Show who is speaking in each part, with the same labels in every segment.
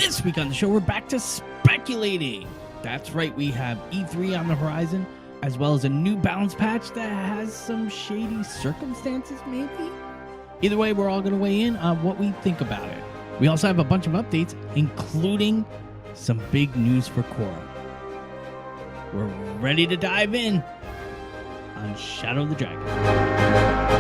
Speaker 1: This week on the show, we're back to speculating. That's right, we have E3 on the horizon, as well as a new balance patch that has some shady circumstances, maybe? Either way, we're all going to weigh in on what we think about it. We also have a bunch of updates, including some big news for Kora. We're ready to dive in on Shadow of the Dragon.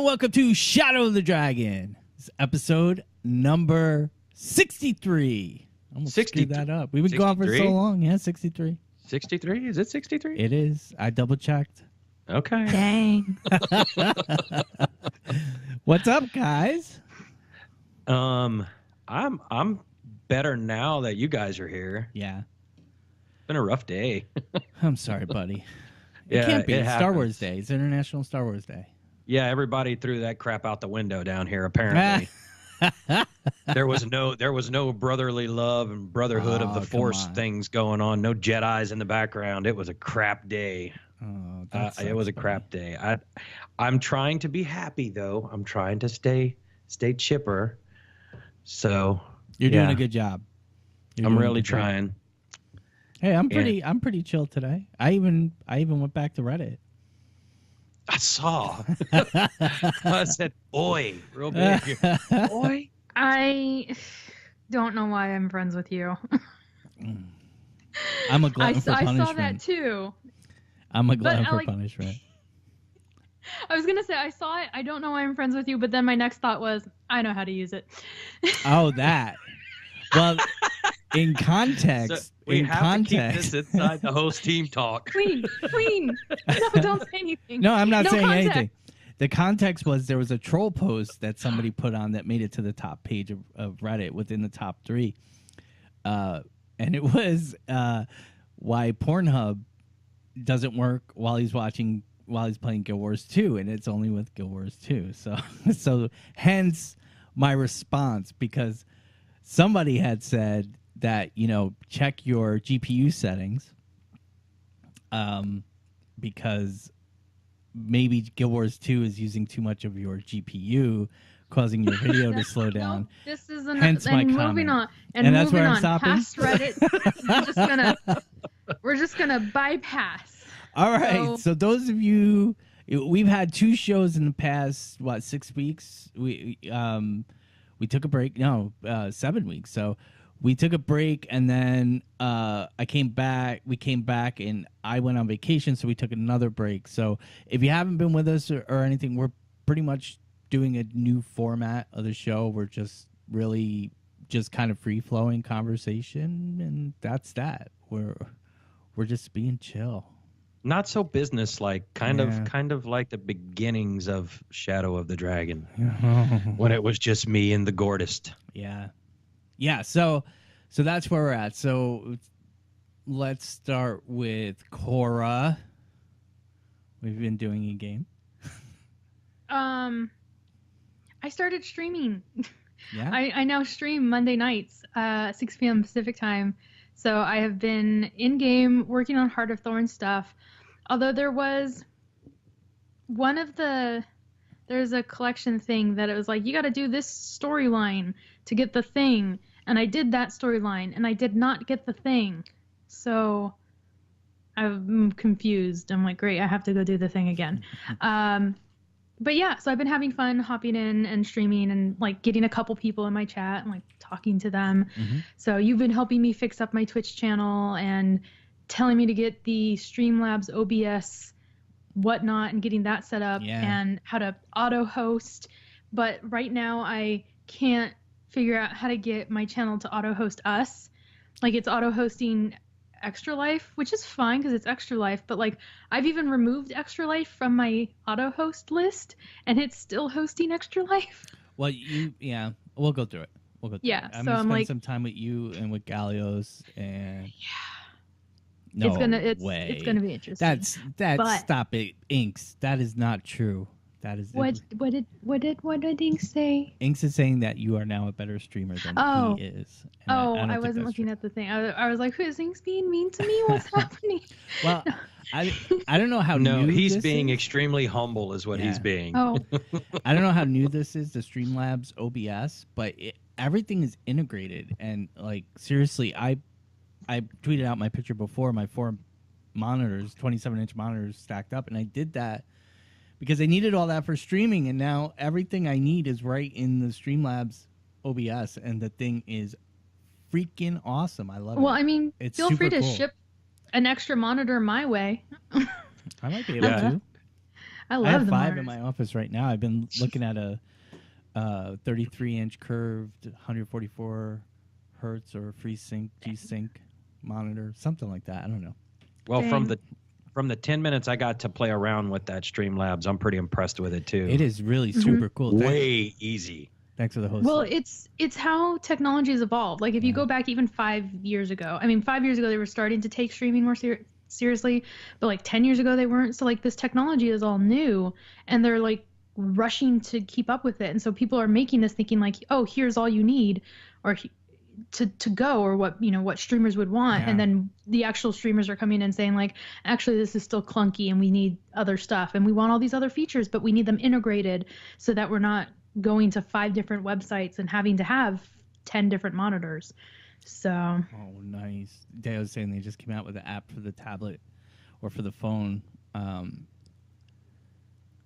Speaker 1: Welcome to Shadow of the Dragon. It's episode number 63. I almost screwed that up. We've been going for so long. Yeah, 63.
Speaker 2: 63? Is it 63?
Speaker 1: It is. I double checked.
Speaker 2: Okay.
Speaker 3: Dang.
Speaker 1: What's up, guys?
Speaker 2: I'm better now that you guys are here.
Speaker 1: Yeah.
Speaker 2: It's been a rough day.
Speaker 1: I'm sorry, buddy.
Speaker 2: Yeah,
Speaker 1: it can't be.
Speaker 2: it
Speaker 1: Star
Speaker 2: happens.
Speaker 1: Wars Day. It's International Star Wars Day.
Speaker 2: Yeah, everybody threw that crap out the window down here, apparently. There was no brotherly love and brotherhood of the Force things going on. No Jedis in the background. It was a crap day.
Speaker 1: Oh,
Speaker 2: it was a crap day. I'm trying to be happy though. I'm trying to stay chipper. So
Speaker 1: you're doing a good job.
Speaker 2: I'm really trying.
Speaker 1: Hey, I'm pretty chill today. I even went back to Reddit.
Speaker 2: I saw. I said, "Oi," real big. Oi.
Speaker 3: I don't know why I'm friends with you.
Speaker 1: I'm a glutton for punishment.
Speaker 3: I saw that too.
Speaker 1: I'm a glutton for punishment.
Speaker 3: I was gonna say I saw it. I don't know why I'm friends with you, but then my next thought was, I know how to use it.
Speaker 1: Oh, that. Well, in context,
Speaker 2: so we have to keep this inside the host team talk.
Speaker 3: Clean. No, don't say anything.
Speaker 1: No, I'm not saying
Speaker 3: context.
Speaker 1: anything. The context was there was a troll post that somebody put on that made it to the top page of Reddit within the top 3. And it was why Pornhub doesn't work while he's playing Guild Wars 2, and it's only with Guild Wars 2. So hence my response, because somebody had said that, check your GPU settings, because maybe Guild Wars 2 is using too much of your GPU, causing your video to slow down.
Speaker 3: No, this is enough.
Speaker 1: Hence my
Speaker 3: and
Speaker 1: comment.
Speaker 3: moving on.
Speaker 1: And that's
Speaker 3: moving
Speaker 1: where I'm
Speaker 3: on
Speaker 1: stopping?
Speaker 3: past Reddit. we're just gonna bypass.
Speaker 1: All right. So those of you, we've had 2 shows in the past 6 weeks. We took a break. No, 7 weeks. So we took a break, and then I came back. We came back, and I went on vacation, so we took another break. So if you haven't been with us or anything, we're pretty much doing a new format of the show. We're just really just kind of free-flowing conversation, and that's that. We're just being chill.
Speaker 2: Not so business-like, kind of like the beginnings of Shadow of the Dragon, when it was just me and the Gordist.
Speaker 1: Yeah. So that's where we're at. So let's start with Kora. We've been doing a game.
Speaker 3: I started streaming.
Speaker 1: Yeah.
Speaker 3: I now stream Monday nights, 6 p.m. Pacific time. So I have been in game working on Heart of Thorn stuff. Although there was there's a collection thing that it was like, you got to do this storyline to get the thing. And I did that storyline, and I did not get the thing. So I'm confused. I'm like, great, I have to go do the thing again. But yeah, so I've been having fun hopping in and streaming and like getting a couple people in my chat and like talking to them. Mm-hmm. So you've been helping me fix up my Twitch channel and telling me to get the Streamlabs OBS whatnot and getting that set up and how to auto host. But right now I can't figure out how to get my channel to auto host us. Like it's auto hosting Extra Life, which is fine because it's Extra Life, but like I've even removed Extra Life from my auto host list and it's still hosting Extra Life.
Speaker 1: Well, we'll go through it. We'll go through
Speaker 3: Yeah,
Speaker 1: it. I'm
Speaker 3: so
Speaker 1: gonna
Speaker 3: I'm
Speaker 1: spend
Speaker 3: like,
Speaker 1: some time with you and with Gallios and
Speaker 3: yeah,
Speaker 1: no
Speaker 3: it's
Speaker 1: way.
Speaker 3: gonna be interesting.
Speaker 1: That's
Speaker 3: But
Speaker 1: stop it, Inks. That is not true. That is
Speaker 3: what did Ink say?
Speaker 1: Inks is saying that you are now a better streamer than
Speaker 3: Oh,
Speaker 1: he is. And I don't
Speaker 3: I
Speaker 1: think
Speaker 3: wasn't
Speaker 1: that's
Speaker 3: looking
Speaker 1: true.
Speaker 3: at the thing. I was like, is Ink's being mean to me? What's happening?
Speaker 1: Well, I don't know how
Speaker 2: No,
Speaker 1: new
Speaker 2: he's
Speaker 1: this
Speaker 2: being
Speaker 1: is.
Speaker 2: extremely humble is what he's
Speaker 1: Yeah.
Speaker 2: being.
Speaker 3: Oh,
Speaker 1: I don't know how new this is, the Streamlabs OBS, but everything is integrated. And like seriously, I tweeted out my picture before, my 4 monitors, 27-inch monitors stacked up, and I did that because I needed all that for streaming, and now everything I need is right in the Streamlabs OBS, and the thing is freaking awesome. I love it.
Speaker 3: well, I mean,
Speaker 1: It's
Speaker 3: feel free
Speaker 1: super
Speaker 3: to
Speaker 1: cool.
Speaker 3: ship an extra monitor my way.
Speaker 1: I might be able
Speaker 2: Yeah.
Speaker 1: to.
Speaker 3: I
Speaker 1: I
Speaker 3: love
Speaker 1: have
Speaker 3: the
Speaker 1: 5 in
Speaker 3: monitors.
Speaker 1: my office right now. I've been looking at a 33-inch curved 144 hertz or FreeSync G-Sync monitor, something like that. I don't know.
Speaker 2: Well,
Speaker 3: Dang.
Speaker 2: from the 10 minutes I got to play around with that Streamlabs, I'm pretty impressed with it too.
Speaker 1: It is really super cool.
Speaker 2: Way easy.
Speaker 1: Thanks for the host.
Speaker 3: Well, it's how technology has evolved. Like if you go back even 5 years ago, I mean, 5 years ago they were starting to take streaming more seriously, but like 10 years ago they weren't. So like this technology is all new, and they're like rushing to keep up with it. And so people are making this thinking like, oh, here's all you need, or to go, or what streamers would want.
Speaker 1: Yeah.
Speaker 3: And then the actual streamers are coming in saying like, actually this is still clunky and we need other stuff and we want all these other features, but we need them integrated so that we're not going to 5 different websites and having to have 10 different monitors. So
Speaker 1: Oh, nice. Dale was saying they just came out with an app for the tablet or for the phone.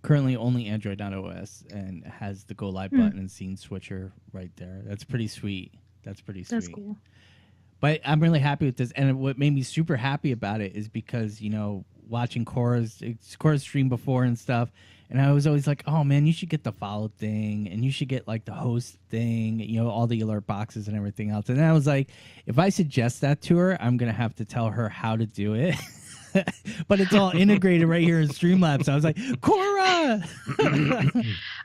Speaker 1: Currently only Android, not OS, and has the Go Live button and scene switcher right there. That's pretty sweet. That's pretty sweet.
Speaker 3: that's cool.
Speaker 1: But I'm really happy with this. And what made me super happy about it is because, watching Kora's stream before and stuff, and I was always like, oh, man, you should get the follow thing, and you should get, like, the host thing, all the alert boxes and everything else. And then I was like, if I suggest that to her, I'm going to have to tell her how to do it. But it's all integrated right here in Streamlabs. So I was like, Kora!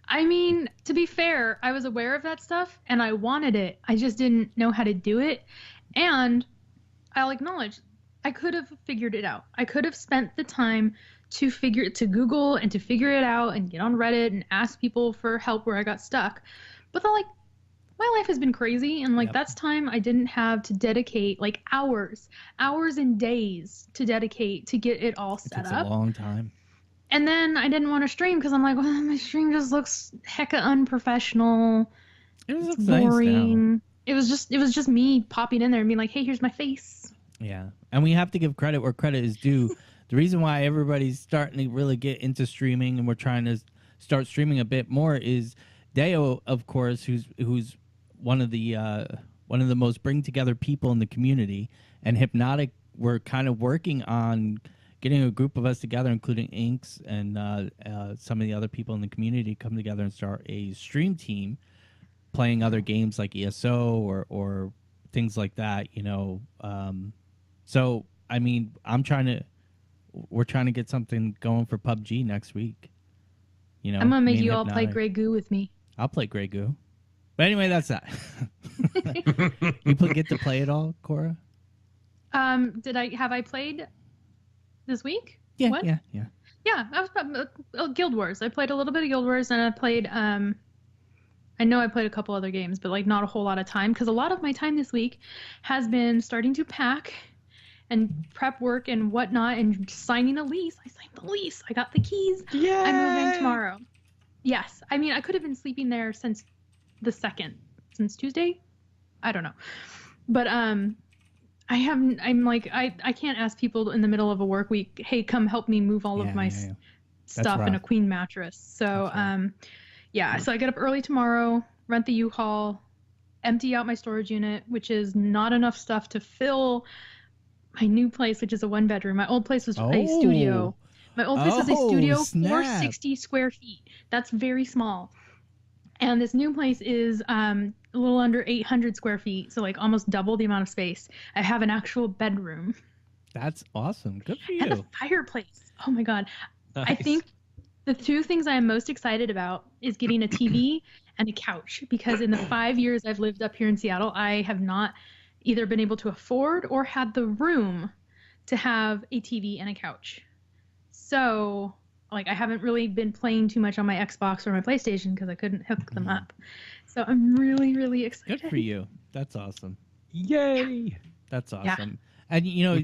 Speaker 3: I mean, to be fair, I was aware of that stuff and I wanted it. I just didn't know how to do it. And I'll acknowledge I could have figured it out. I could have spent the time to Google and to figure it out and get on Reddit and ask people for help where I got stuck. But then, like, my life has been crazy, and like that's time I didn't have to dedicate like hours and days to dedicate to get it all set
Speaker 1: It's
Speaker 3: up.
Speaker 1: a long time.
Speaker 3: And then I didn't want to stream because I'm like, well, my stream just looks hecka unprofessional.
Speaker 1: It was
Speaker 3: Boring.
Speaker 1: nice
Speaker 3: It was just me popping in there and being like, hey, here's my face.
Speaker 1: Yeah. And we have to give credit where credit is due. The reason why everybody's starting to really get into streaming and we're trying to start streaming a bit more is Deo, of course, who's one of the most bring together people in the community, and Hypnotic. We're kind of working on getting a group of us together, including Inks and some of the other people in the community, come together and start a stream team playing other games like ESO or things like that. So I mean, we're trying to get something going for PUBG next week. I'm
Speaker 3: gonna make you all play Grey Goo with me.
Speaker 1: I'll play Grey Goo. But anyway, that's that. You get to play it all, Kora?
Speaker 3: Have I played this week?
Speaker 1: Yeah,
Speaker 3: What?
Speaker 1: yeah.
Speaker 3: Yeah, I was Guild Wars. I played a little bit of Guild Wars, and I played. I know I played a couple other games, but like not a whole lot of time because a lot of my time this week has been starting to pack and prep work and whatnot and signing a lease. I signed the lease. I got the keys.
Speaker 2: Yeah.
Speaker 3: I'm moving tomorrow. Yes, I mean I could have been sleeping there since the 2nd, since Tuesday. I don't know, but I'm like I can't ask people in the middle of a work week, hey, come help me move all of my stuff in a queen mattress. So so I get up early tomorrow, rent the U-Haul, empty out my storage unit, which is not enough stuff to fill my new place, which is a 1-bedroom. My old place was a studio. My old place was a studio for 60 square feet. That's very small. And this new place is a little under 800 square feet, so like almost double the amount of space. I have an actual bedroom.
Speaker 1: That's awesome. Good for you.
Speaker 3: And a fireplace. Oh my god.
Speaker 2: Nice.
Speaker 3: I think The two things I am most excited about is getting a TV and a couch, because in the 5 years I've lived up here in Seattle, I have not either been able to afford or had the room to have a TV and a couch. So, like, I haven't really been playing too much on my Xbox or my PlayStation because I couldn't hook them up. So I'm really, really excited.
Speaker 1: Good for you. That's awesome.
Speaker 2: Yay!
Speaker 1: That's awesome. And you know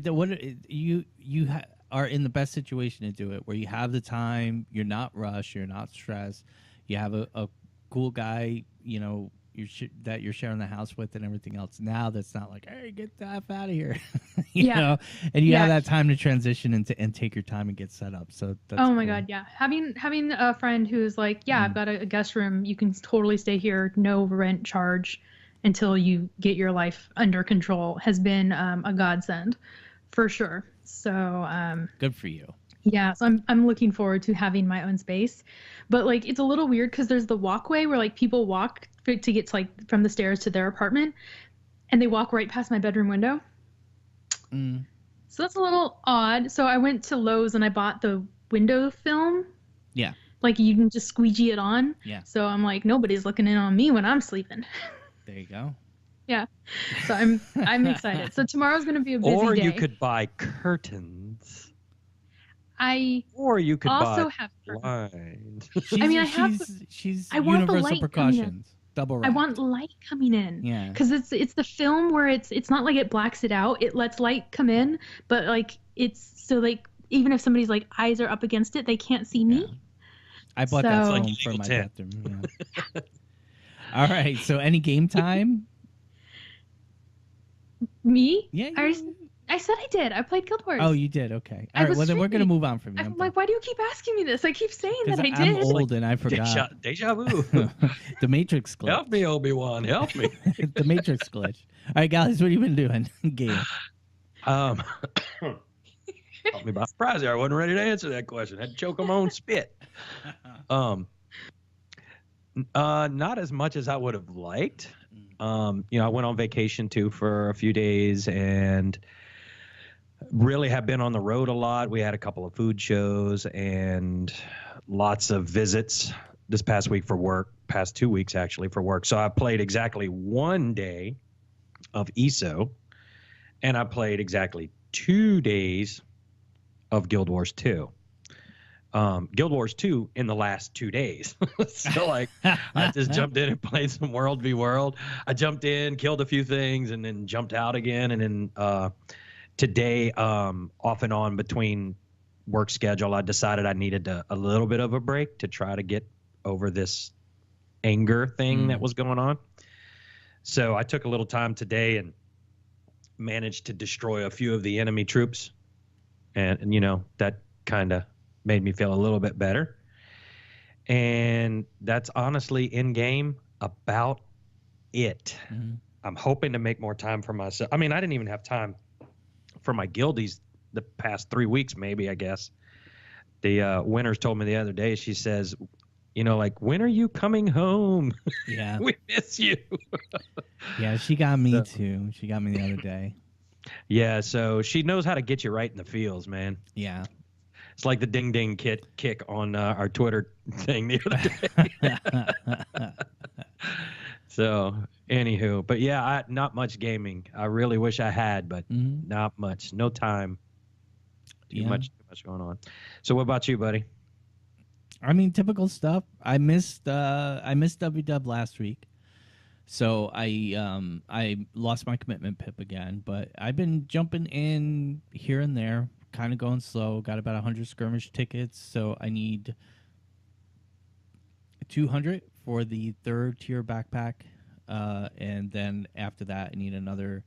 Speaker 1: are in the best situation to do it, where you have the time, you're not rushed, you're not stressed, you have a cool guy, you know, that you're sharing the house with and everything else. Now that's not like, hey, get the F out of here, you know, and you have that time to transition and take your time and get set up. So that's
Speaker 3: my God, yeah. Having a friend who's like, I've got a guest room, you can totally stay here, no rent charge until you get your life under control, has been a godsend for sure. So
Speaker 1: good for you.
Speaker 3: Yeah, so I'm looking forward to having my own space. But like, it's a little weird because there's the walkway where like people walk to get to, like, from the stairs to their apartment, and they walk right past my bedroom window. So that's a little odd. So I went to Lowe's and I bought the window film. Yeah. Like, you can just squeegee it on. Yeah. So I'm like, nobody's looking in on me when I'm sleeping.
Speaker 1: There you go.
Speaker 3: Yeah. So I'm excited. So tomorrow's going to be a busy day.
Speaker 2: Or you could buy curtains. Or you could
Speaker 3: also
Speaker 2: buy
Speaker 3: have
Speaker 2: blinds.
Speaker 1: She's
Speaker 3: I want
Speaker 1: universal
Speaker 3: the light
Speaker 1: precautions. Double wrap.
Speaker 3: I want light coming in.
Speaker 1: Yeah.
Speaker 3: Because it's the film where it's not like it blacks it out. It lets light come in, but like it's so like even if somebody's like eyes are up against it, they can't see me.
Speaker 1: Yeah. I bought that film for my bathroom. Yeah. All right. So any game time?
Speaker 3: Me?
Speaker 1: Yeah.
Speaker 3: I said I did. I played Guild Wars.
Speaker 1: Oh, you did? Okay. All right. Well, then we're going to move on from you.
Speaker 3: I'm like, why do you keep asking me this? I keep saying that I did.
Speaker 1: I'm old and I forgot.
Speaker 2: Deja vu.
Speaker 1: The Matrix glitch.
Speaker 2: Help me, Obi-Wan. Help me.
Speaker 1: The Matrix glitch. All right, Gallios, what have you been doing? Game.
Speaker 2: Caught me by surprise there. I wasn't ready to answer that question. Had to choke on my own spit. Not as much as I would have liked. You know, I went on vacation too for a few days and really have been on the road a lot. We had a couple of food shows and lots of visits this past week for work, past 2 weeks actually for work. So I played exactly 1 day of ESO, and I played exactly 2 days of Guild Wars 2. Guild Wars 2 in the last 2 days. So like I just jumped in and played some World v World. I jumped in, killed a few things, and then jumped out again. And then today, off and on between work schedule, I decided I needed a little bit of a break to try to get over this anger thing that was going on. So I took a little time today and managed to destroy a few of the enemy troops. And you know, that kind of made me feel a little bit better. And that's honestly in game about it. I'm hoping to make more time for myself. I mean, I didn't even have time for my guildies the past 3 weeks, maybe, I guess. The Winners told me the other day, she says, you know, like, when are you coming home?
Speaker 1: Yeah.
Speaker 2: We miss you.
Speaker 1: Yeah, she got me too. She got me the other day.
Speaker 2: Yeah, so she knows how to get you right in the feels, man.
Speaker 1: Yeah.
Speaker 2: It's like the ding ding kick on our Twitter thing the other day. So, anywho, but yeah, not much gaming. I really wish I had, but not much. No time. Too much going on. So, what about you, buddy?
Speaker 1: I mean, typical stuff. I missed WW last week, so I lost my commitment pip again. But I've been jumping in here and there, kind of going slow. Got about 100 skirmish tickets, so I need 200 for the 3rd tier backpack, and then after that, I need another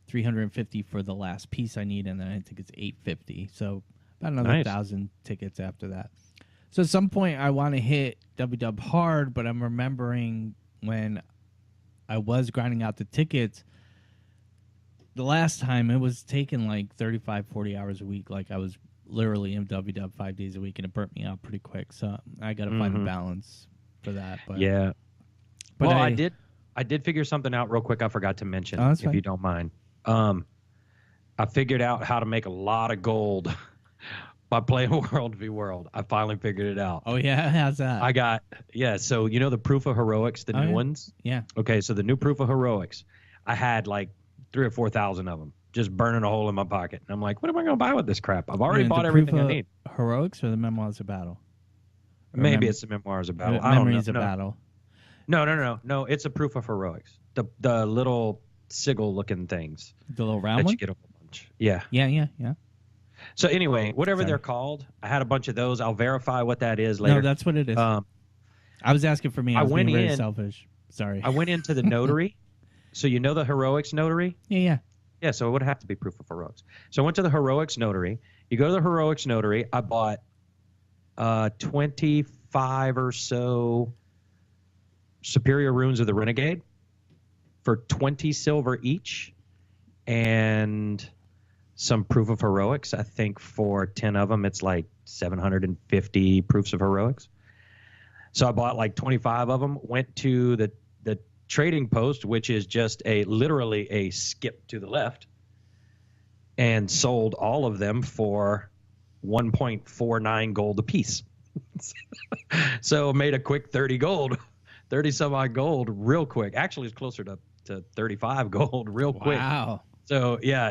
Speaker 1: 350 for the last piece I need, and then I think it's 850. So about another 1,000 tickets after that. So at some point, I want to hit WW hard, but I'm remembering when I was grinding out the tickets, the last time it was taking like 35, 40 hours a week. Like I was literally in WW 5 days a week, and it burnt me out pretty quick. So I got to find a balance for that. But
Speaker 2: yeah. But well, I did figure something out real quick. I forgot to mention, if you don't mind. I figured out how to make a lot of gold by playing World v World. I finally figured it out.
Speaker 1: Oh yeah, how's that?
Speaker 2: I got so you know the Proof of Heroics, the new ones?
Speaker 1: Yeah.
Speaker 2: Okay, so the new Proof of Heroics, I had like 3,000 or 4,000 of them, just burning a hole in my pocket. And I'm like, what am I going to buy with this crap? I've already bought everything I need.
Speaker 1: Heroics or the Memoirs of Battle?
Speaker 2: Maybe it's the Memoirs of Battle.
Speaker 1: Memories of Battle.
Speaker 2: No. It's a Proof of Heroics. The little sigil looking things.
Speaker 1: The little round
Speaker 2: that
Speaker 1: one?
Speaker 2: You get a whole bunch. Yeah.
Speaker 1: Yeah.
Speaker 2: So anyway, whatever they're called, I had a bunch of those. I'll verify what that is later.
Speaker 1: No, that's what it is. I was asking for me. I was being very selfish. Sorry.
Speaker 2: I went into the notary. So you know the Heroics notary?
Speaker 1: Yeah.
Speaker 2: Yeah, so it would have to be Proof of Heroics. So I went to the Heroics notary. You go to the Heroics notary. I bought 25 or so Superior Runes of the Renegade for 20 silver each, and some Proof of Heroics. I think for 10 of them, it's like 750 Proofs of Heroics. So I bought like 25 of them, went to the trading post, which is just literally a skip to the left, and sold all of them for 1.49 gold a piece. So made a quick 30 gold, 30 some odd gold real quick. Actually, it's closer to 35 gold real quick.
Speaker 1: Wow.
Speaker 2: So yeah,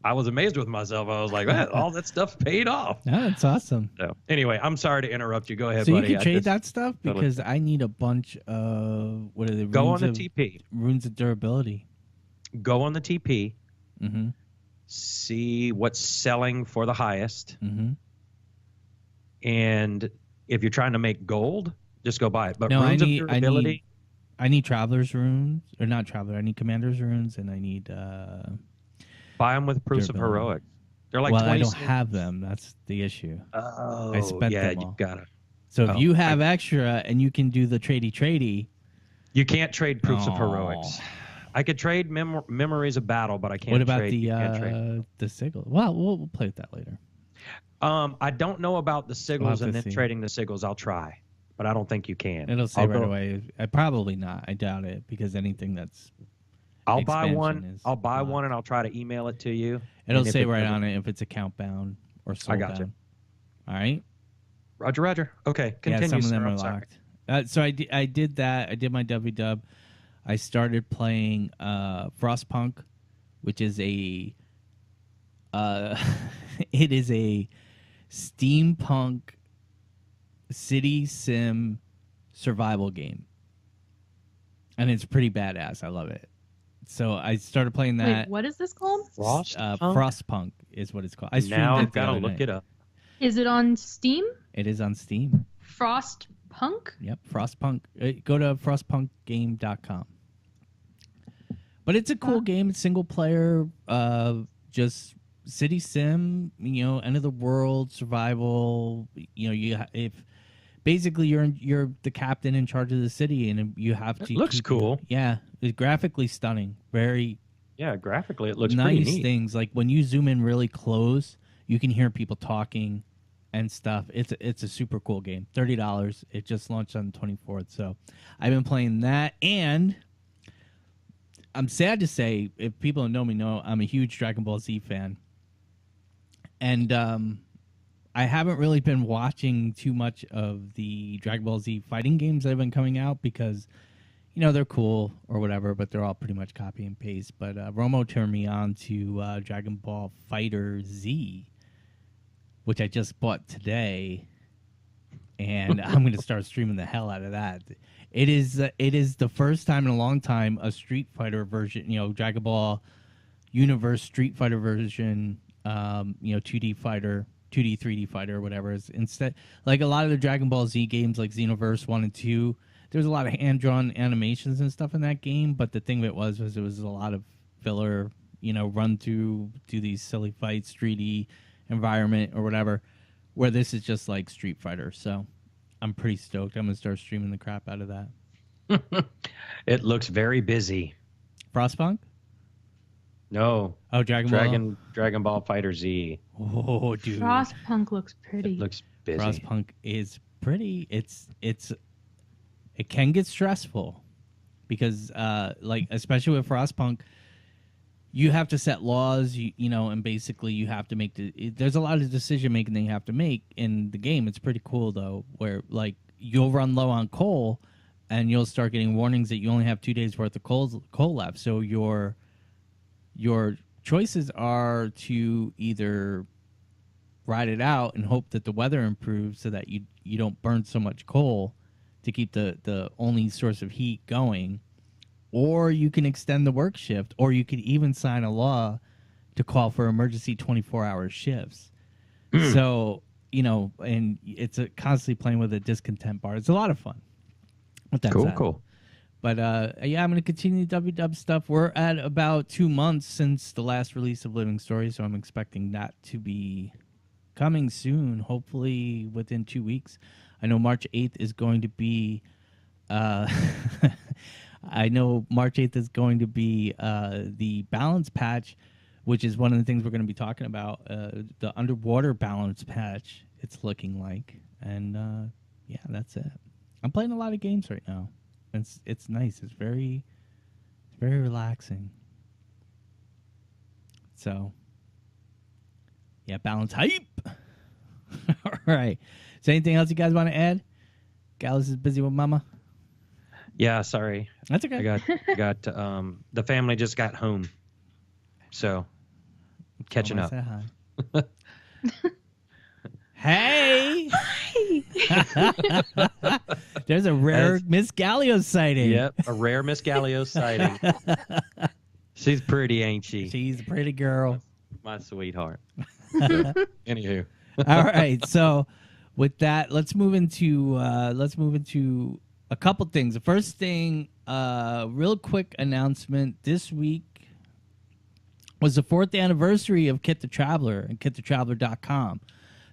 Speaker 2: I was amazed with myself. I was like, man, all that stuff paid off.
Speaker 1: No, that's awesome.
Speaker 2: So anyway, I'm sorry to interrupt you. Go ahead,
Speaker 1: so
Speaker 2: buddy.
Speaker 1: So you can trade that stuff? Because I need a bunch of, what are they?
Speaker 2: Go on the TP.
Speaker 1: Runes of durability.
Speaker 2: Go on the TP.
Speaker 1: Mm-hmm.
Speaker 2: See what's selling for the highest.
Speaker 1: Mm-hmm.
Speaker 2: And if you're trying to make gold, just go buy it. But
Speaker 1: no,
Speaker 2: runes of durability.
Speaker 1: I need Traveler's runes. Or not Traveler. I need Commander's runes, and I need...
Speaker 2: buy them with Proofs of Heroics. They're like
Speaker 1: 20 I don't have them. That's the issue.
Speaker 2: Oh,
Speaker 1: I spent
Speaker 2: yeah,
Speaker 1: them all.
Speaker 2: You got it.
Speaker 1: So if you have extra and you can do the tradey,
Speaker 2: you can't trade Proofs of Heroics. I could trade Memories of Battle, but I can't.
Speaker 1: What about
Speaker 2: trade
Speaker 1: the sigil? Well, we'll play with that later.
Speaker 2: I don't know about the sigils and then trading the sigils. I'll try, but I don't think you can.
Speaker 1: It'll say right away. Probably not. I doubt it, because anything that's
Speaker 2: I'll buy one. I'll buy one and I'll try to email it to you.
Speaker 1: It'll say right on it if it's account bound or sold
Speaker 2: I got
Speaker 1: down.
Speaker 2: you.
Speaker 1: All right.
Speaker 2: Roger. Okay, continue.
Speaker 1: Yeah, some of
Speaker 2: sir.
Speaker 1: them are locked. So I did that. I did my W-dub. I started playing Frostpunk, which is it is a steampunk city sim survival game, and it's pretty badass. I love it. So I started playing that.
Speaker 3: Wait, what is this called?
Speaker 1: Frostpunk is what it's called. I streamed
Speaker 2: now
Speaker 1: it
Speaker 2: I've got to look it up.
Speaker 3: Is it on Steam?
Speaker 1: It is on Steam.
Speaker 3: Frostpunk?
Speaker 1: Yep, Frostpunk. Go to frostpunkgame.com. But it's a cool game. It's single player, just city sim. End of the world survival. Basically you're the captain in charge of the city, and you have to.
Speaker 2: It looks cool.
Speaker 1: Yeah, it's graphically stunning. Very.
Speaker 2: Yeah, graphically it looks
Speaker 1: nice.
Speaker 2: Pretty neat.
Speaker 1: Things like when you zoom in really close, you can hear people talking and stuff. It's a super cool game. $30. It just launched on the 24th. So I've been playing that, and I'm sad to say, if people don't know me, I'm a huge Dragon Ball Z fan. And I haven't really been watching too much of the Dragon Ball Z fighting games that have been coming out because, they're cool or whatever, but they're all pretty much copy and paste. But Romo turned me on to Dragon Ball Fighter Z, which I just bought today, and I'm going to start streaming the hell out of that. It is the first time in a long time a Street Fighter version, Dragon Ball Universe Street Fighter version, 2D fighter, 2D, 3D fighter, or whatever. Is instead, like a lot of the Dragon Ball Z games, like Xenoverse 1 and 2, there's a lot of hand-drawn animations and stuff in that game, but the thing of it was it was a lot of filler, run through these silly fights, 3D environment or whatever, where this is just like Street Fighter. So I'm pretty stoked. I'm going to start streaming the crap out of that.
Speaker 2: It looks very busy.
Speaker 1: Frostpunk?
Speaker 2: No.
Speaker 1: Oh, Dragon
Speaker 2: Ball Fighter Z.
Speaker 1: Oh, dude.
Speaker 3: Frostpunk looks pretty.
Speaker 2: It looks busy.
Speaker 1: Frostpunk is pretty. It can get stressful because, especially with Frostpunk, you have to set laws, you know, and basically you have to make there's a lot of decision making that you have to make in the game. It's pretty cool though, where like you'll run low on coal, and you'll start getting warnings that you only have 2 days worth of coal left. So your choices are to either ride it out and hope that the weather improves so that you don't burn so much coal to keep the only source of heat going, or you can extend the work shift, or you could even sign a law to call for emergency 24-hour shifts. So, you know, and it's constantly playing with a discontent bar. It's a lot of fun.
Speaker 2: Cool.
Speaker 1: But yeah, I'm going to continue WW stuff. We're at about 2 months since the last release of Living Story, so I'm expecting that to be coming soon, hopefully within 2 weeks. I know March 8th is going to be the balance patch, which is one of the things we're going to be talking about, the underwater balance patch, it's looking like. And yeah, that's it. I'm playing a lot of games right now. It's nice. It's very relaxing. So, yeah, balance hype. All right. Is there anything else you guys want to add? Gallios is busy with mama.
Speaker 2: Yeah, sorry.
Speaker 1: That's okay.
Speaker 2: I got the family just got home, so catching up.
Speaker 1: Hey! There's a rare Miss Gallios sighting.
Speaker 2: Yep, a rare Miss Gallios sighting. She's pretty, ain't she?
Speaker 1: She's a pretty girl.
Speaker 2: My sweetheart. Anywho.
Speaker 1: All right, so with that, let's move into a couple things. The first thing, real quick announcement. This week was the 4th anniversary of Kit the Traveler and kitthetraveler.com.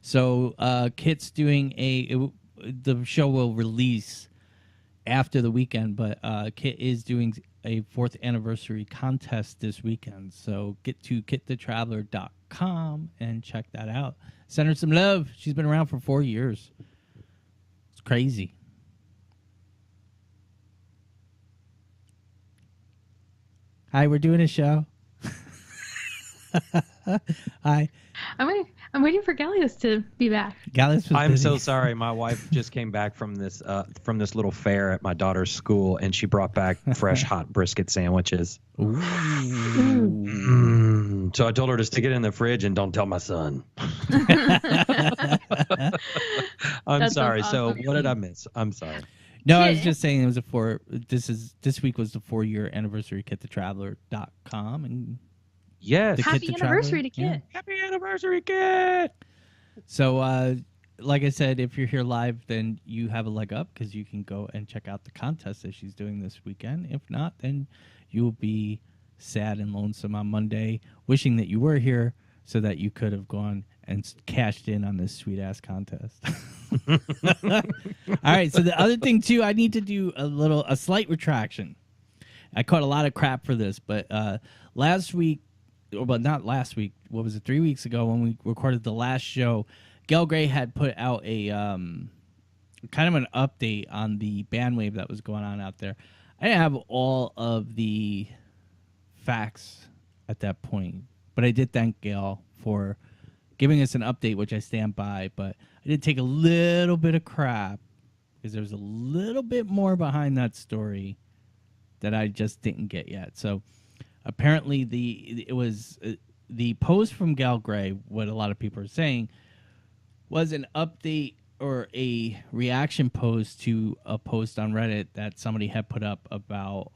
Speaker 1: So Kit's doing the show will release after the weekend, but Kit is doing a 4th anniversary contest this weekend. So get to kitthetraveler.com and check that out. Send her some love. She's been around for 4 years. It's crazy. Hi, we're doing a show. Hi.
Speaker 3: I'm waiting for Gallios to be back.
Speaker 1: Gallios was
Speaker 2: I'm
Speaker 1: busy.
Speaker 2: so sorry. My wife just came back from this little fair at my daughter's school, and she brought back fresh hot brisket sandwiches.
Speaker 1: Ooh.
Speaker 2: So I told her to stick it in the fridge and don't tell my son. I'm sorry. So what did I miss? I'm sorry.
Speaker 1: No, I was just saying it was this week was the 4-year anniversary of kitthetraveler.com, and
Speaker 2: yes,
Speaker 3: happy anniversary to Kit.
Speaker 1: Yeah.
Speaker 2: Happy anniversary, Kit.
Speaker 1: So like I said, if you're here live, then you have a leg up because you can go and check out the contest that she's doing this weekend. If not, then you will be sad and lonesome on Monday, wishing that you were here so that you could have gone and cashed in on this sweet ass contest. All right. So the other thing too, I need to do a slight retraction. I caught a lot of crap for this, but last week, well, not last week. What was it? 3 weeks ago when we recorded the last show, Gail Gray had put out a kind of an update on the bandwave that was going on out there. I didn't have all of the facts at that point, but I did thank Gail for giving us an update, which I stand by. But I did take a little bit of crap because there was a little bit more behind that story that I just didn't get yet. So apparently the post from Gal Gray, what a lot of people are saying, was an update or a reaction post to a post on Reddit that somebody had put up about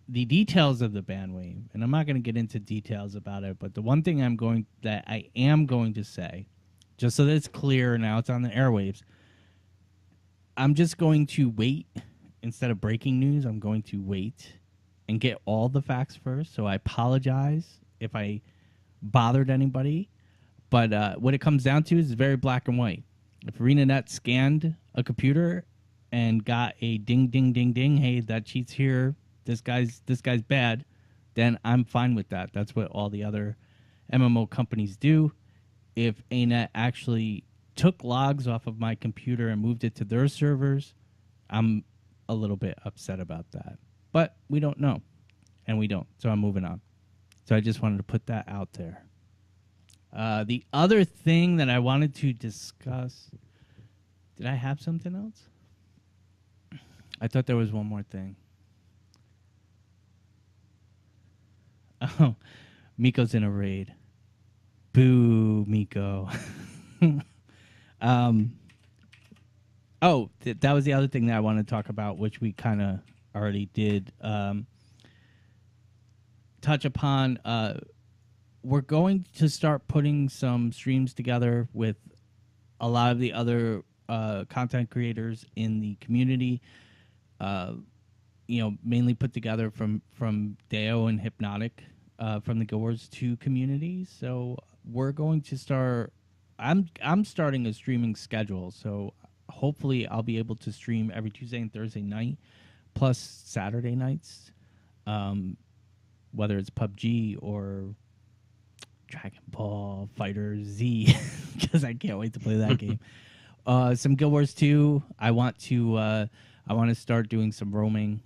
Speaker 1: the details of the bandwave. And I'm not going to get into details about it, but the one thing I am going to say, just so that it's clear now, it's on the airwaves, I'm just going to wait. Instead of breaking news, I'm going to wait and get all the facts first. So I apologize if I bothered anybody. But what it comes down to is very black and white. If ArenaNet scanned a computer and got a ding, ding, ding, ding, hey, that cheat's here, this guy's bad, then I'm fine with that. That's what all the other MMO companies do. If Anet actually took logs off of my computer and moved it to their servers, I'm a little bit upset about that. But we don't know, and we don't, so I'm moving on. So I just wanted to put that out there. The other thing that I wanted to discuss. Did I have something else? I thought there was one more thing. Oh, Miko's in a raid. Boo, Miko. That was the other thing that I wanted to talk about, which we kind of already did touch upon. We're going to start putting some streams together with a lot of the other content creators in the community. Mainly put together from Deo and Hypnotic from the Gallios 2 community. So we're going to start. I'm starting a streaming schedule, so hopefully I'll be able to stream every Tuesday and Thursday night, plus Saturday nights, whether it's PUBG or Dragon Ball Fighter Z, because I can't wait to play that game. Some Guild Wars 2. I want to start doing some roaming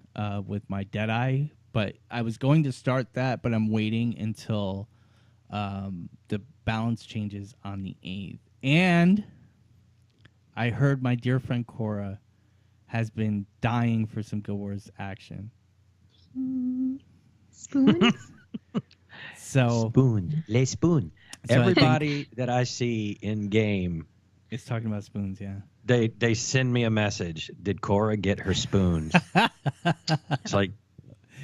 Speaker 1: with my Deadeye, but I was going to start that, but I'm waiting until the balance changes on the 8th. And I heard my dear friend Kora has been dying for some Guild Wars action.
Speaker 3: Spoons?
Speaker 2: Spoon. Les spoon.
Speaker 1: So
Speaker 2: Everybody that I see in game,
Speaker 1: it's talking about spoons, yeah.
Speaker 2: They send me a message. Did Kora get her spoons? It's like,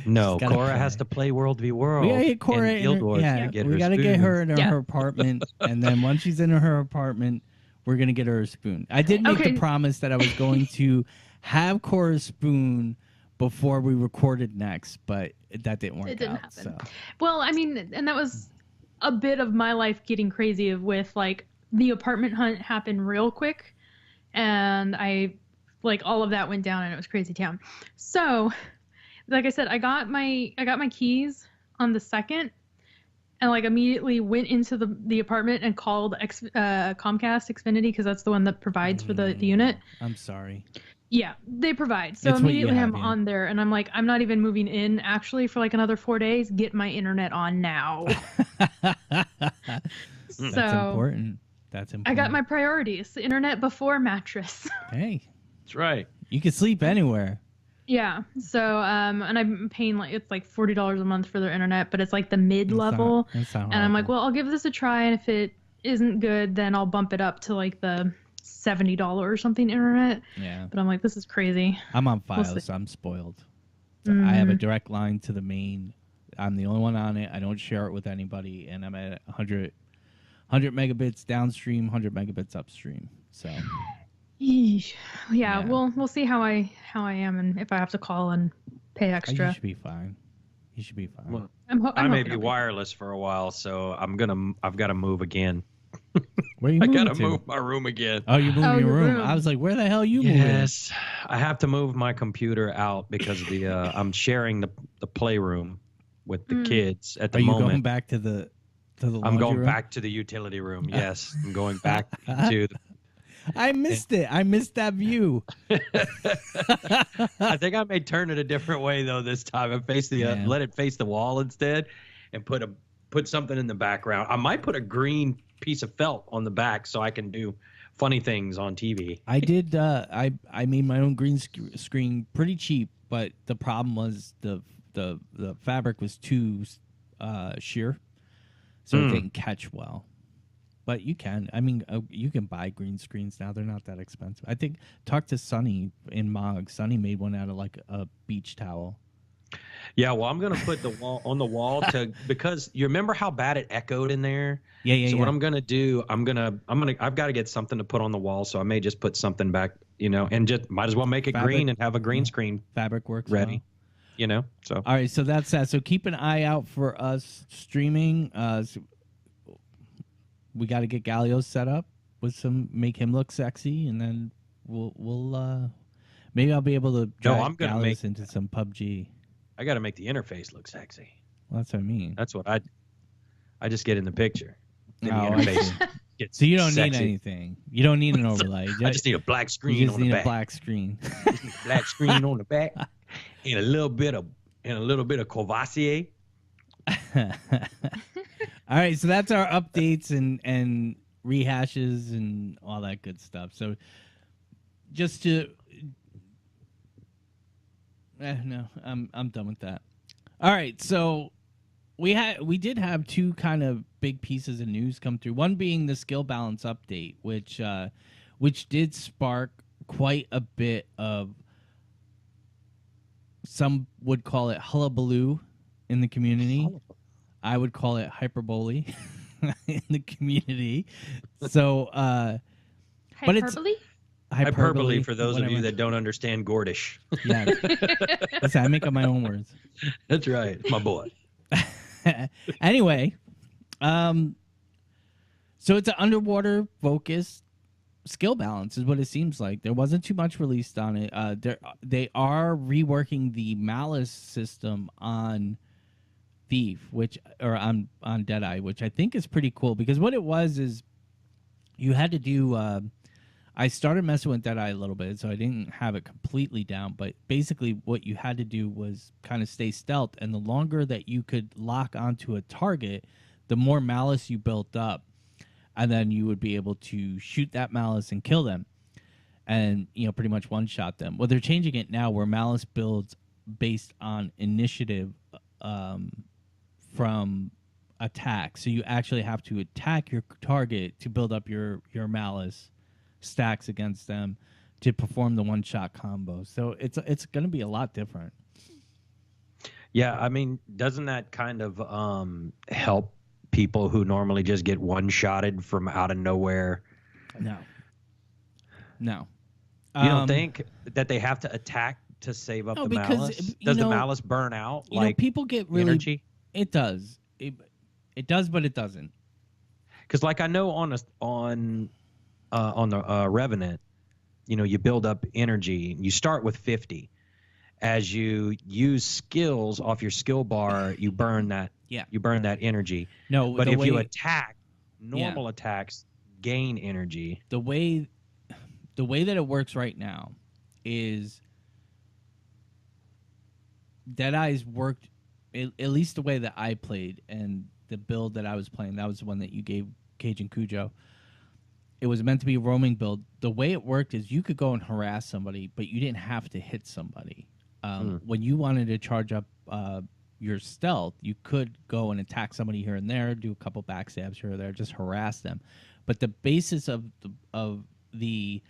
Speaker 2: no, Kora has to play World v World.
Speaker 1: We gotta get Kora in
Speaker 2: Guild Wars to get
Speaker 1: we gotta
Speaker 2: spoons.
Speaker 1: get her in her apartment, and then once she's in her apartment, we're gonna get her a spoon. I did make the promise that I was going to have Kora's spoon before we recorded next, but that didn't work.
Speaker 3: It didn't
Speaker 1: out,
Speaker 3: happen.
Speaker 1: So.
Speaker 3: Well, I mean, and that was a bit of my life getting crazy with like the apartment hunt happened real quick, and all of that went down, and it was crazy town. So, like I said, I got my keys on the 2nd, and immediately went into the apartment and called Comcast Xfinity, because that's the one that provides for the unit.
Speaker 1: I'm sorry.
Speaker 3: Yeah, they provide. So
Speaker 1: it's
Speaker 3: immediately I'm on there, and I'm like, I'm not even moving in actually for another 4 days. Get my internet on now.
Speaker 1: That's important. That's important.
Speaker 3: I got my priorities. The internet before mattress.
Speaker 1: Hey.
Speaker 2: That's right.
Speaker 1: You can sleep anywhere.
Speaker 3: Yeah. So, and I'm paying it's $40 a month for their internet, but it's the mid-level. And I'm like, well, I'll give this a try, and if it isn't good, then I'll bump it up to the $70 or something internet.
Speaker 1: Yeah.
Speaker 3: But I'm like, this is crazy.
Speaker 1: I'm on Fios, so I'm spoiled. So I have a direct line to the main. I'm the only one on it. I don't share it with anybody, and I'm at 100 megabits downstream, 100 megabits upstream. So.
Speaker 3: Yeah. Well, we'll see how I am, and if I have to call and pay extra.
Speaker 1: You should be fine.
Speaker 2: Well,
Speaker 3: I
Speaker 2: may be wireless for a while, so I've got to move again.
Speaker 1: Where you
Speaker 2: I
Speaker 1: moving
Speaker 2: gotta
Speaker 1: to?
Speaker 2: move my room again.
Speaker 1: Oh, you're moving your room. I was like, where the hell are you moving?
Speaker 2: Yes, I have to move my computer out because of the I'm sharing the playroom with the kids at the moment.
Speaker 1: Are you going back to the
Speaker 2: I'm going
Speaker 1: room?
Speaker 2: back to the utility room. Yes, I'm going back to.
Speaker 1: I missed it. I missed that view.
Speaker 2: I think I may turn it a different way though this time and face let it face the wall instead, and put something in the background. I might put a green piece of felt on the back so I can do funny things on TV.
Speaker 1: I did. I made my own green screen pretty cheap, but the problem was the fabric was too sheer, so it didn't catch well. But you can. I mean, you can buy green screens now. They're not that expensive. I think talk to Sonny in Mog. Sonny made one out of a beach towel.
Speaker 2: Yeah, well, I'm gonna put the wall on the wall because you remember how bad it echoed in there.
Speaker 1: Yeah.
Speaker 2: So what I'm gonna do, I've got to get something to put on the wall. So I may just put something back, and just might as well make it green and have a green screen.
Speaker 1: Fabric works
Speaker 2: ready,
Speaker 1: well.
Speaker 2: So
Speaker 1: all right, so that's that. So keep an eye out for us streaming. We got to get Gallios set up with make him look sexy, and then we'll maybe I'll be able to drag Gallios into some PUBG.
Speaker 2: I got to make the interface look sexy.
Speaker 1: Well, that's what I mean.
Speaker 2: That's what I just get in the picture.
Speaker 1: The interface. So you don't need anything. You don't need an overlay.
Speaker 2: I just need a black screen
Speaker 1: you just
Speaker 2: on the
Speaker 1: need
Speaker 2: back.
Speaker 1: A black screen.
Speaker 2: Black screen on the back, and a little bit of Courvoisier.
Speaker 1: All right, so that's our updates and rehashes and all that good stuff. So just to no, I'm done with that. All right, so we did have two kind of big pieces of news come through. One being the skill balance update, which did spark quite a bit of, some would call it hullabaloo in the community. I would call it hyperbole in the community. So, but it's
Speaker 2: hyperbole for those of you that don't understand Gordish.
Speaker 1: Yeah, listen, I make up my own words.
Speaker 2: That's right, my boy.
Speaker 1: Anyway, so it's an underwater focused skill balance, is what it seems like. There wasn't too much released on it. They are reworking the malice system on Thief, or on Deadeye, which I think is pretty cool, because what it was is you had to do. I started messing with Deadeye a little bit, so I didn't have it completely down. But basically, what you had to do was kind of stay stealth, and the longer that you could lock onto a target, the more malice you built up, and then you would be able to shoot that malice and kill them, and pretty much one shot them. Well, they're changing it now, where malice builds based on initiative from attack. So you actually have to attack your target to build up your malice stacks against them to perform the one-shot combo. So it's going to be a lot different.
Speaker 2: Yeah, I mean, doesn't that kind of help people who normally just get one-shotted from out of nowhere?
Speaker 1: No.
Speaker 2: You don't think that they have to attack to save up the malice? Does the malice burn out?
Speaker 1: People get really
Speaker 2: energy?
Speaker 1: It does. It does, but it doesn't.
Speaker 2: Because, I know on the Revenant, you build up energy. You start with 50. As you use skills off your skill bar, you burn that.
Speaker 1: Yeah.
Speaker 2: You burn that energy.
Speaker 1: No,
Speaker 2: but if you attack, normal attacks gain energy.
Speaker 1: The way that it works right now is Deadeye's worked, at least the way that I played, and the build that I was playing, that was the one that you gave Cage and Cujo. It was meant to be a roaming build. The way it worked is you could go and harass somebody, but you didn't have to hit somebody. When you wanted to charge up your stealth, you could go and attack somebody here and there, do a couple backstabs here or there, just harass them. But the basis of the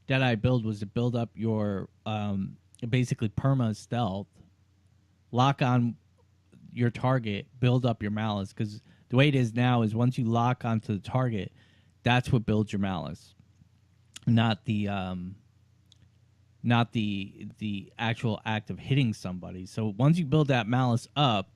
Speaker 1: Deadeye build was to build up your basically perma stealth, lock on your target, build up your malice. Because the way it is now is once you lock onto the target, that's what builds your malice, not the actual act of hitting somebody. So once you build that malice up,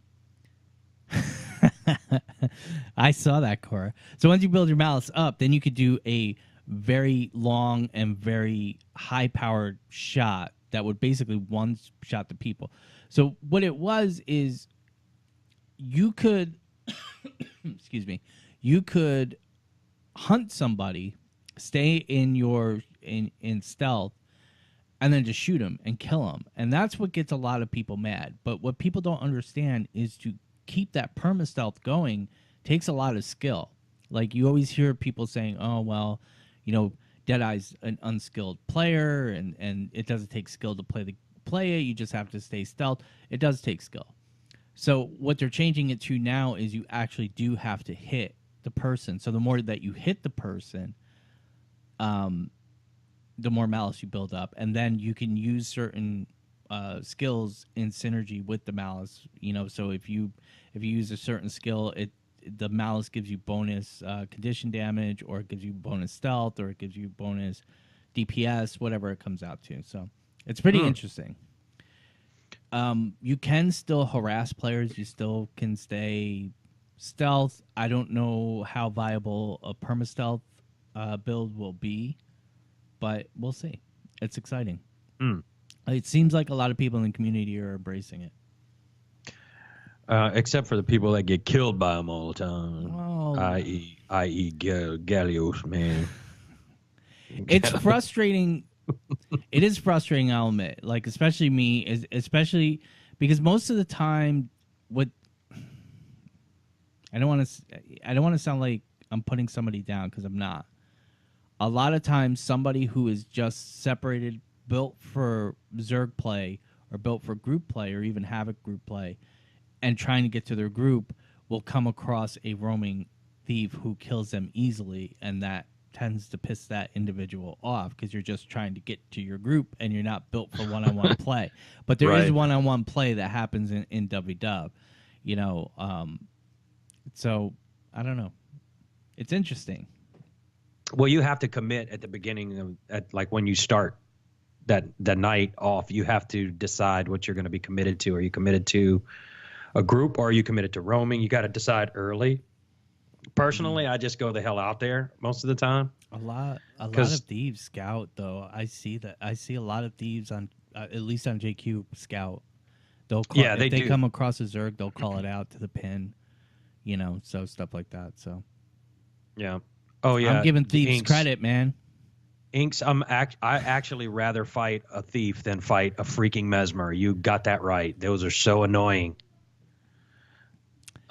Speaker 1: I saw that, Kora. So once you build your malice up, then you could do a very long and very high-powered shot that would basically one-shot the people. So what it was is you could, excuse me, you could hunt somebody, stay in in stealth, and then just shoot them and kill them. And that's what gets a lot of people mad. But what people don't understand is to keep that perma stealth going takes a lot of skill. Like you always hear people saying, "Oh well, Deadeye's an unskilled player, and it doesn't take skill to play it. You just have to stay stealth." It does take skill. So what they're changing it to now is you actually do have to hit the person. So the more that you hit the person, the more malice you build up, and then you can use certain skills in synergy with the malice. So if you use a certain skill, the malice gives you bonus condition damage, or it gives you bonus stealth, or it gives you bonus DPS, whatever it comes out to. So it's pretty interesting. You can still harass players. You still can stay stealth. I don't know how viable a perma-stealth build will be, but we'll see. It's exciting. It seems like a lot of people in the community are embracing it.
Speaker 2: Except for the people that get killed by them all the time.
Speaker 1: Oh.
Speaker 2: I.e. Gallios, man.
Speaker 1: It's frustrating. It is frustrating, I'll admit. Like, especially me, especially because most of the time, I don't want to sound like I'm putting somebody down, because I'm not. A lot of times, somebody who is just separated, built for Zerg play, or built for group play, or even Havoc group play, and trying to get to their group, will come across a roaming thief who kills them easily, and that tends to piss that individual off, because you're just trying to get to your group and you're not built for one-on-one play. But there is one-on-one play that happens in WW, you know. So I don't know. It's interesting.
Speaker 2: Well, you have to commit at the beginning like when you start that night off. You have to decide what you're going to be committed to. Are you committed to a group, or are you committed to roaming? You got to decide early. Personally, I just go the hell out there most of the time.
Speaker 1: A lot of thieves scout, though. I see a lot of thieves on at least on JQ scout. They'll call, if they come across a Zerg, they'll call it out to the pin, you know, so stuff like that. So
Speaker 2: yeah. Oh yeah.
Speaker 1: I'm giving thieves credit, man.
Speaker 2: Inks, I actually rather fight a thief than fight a freaking mesmer. You got that right. Those are so annoying.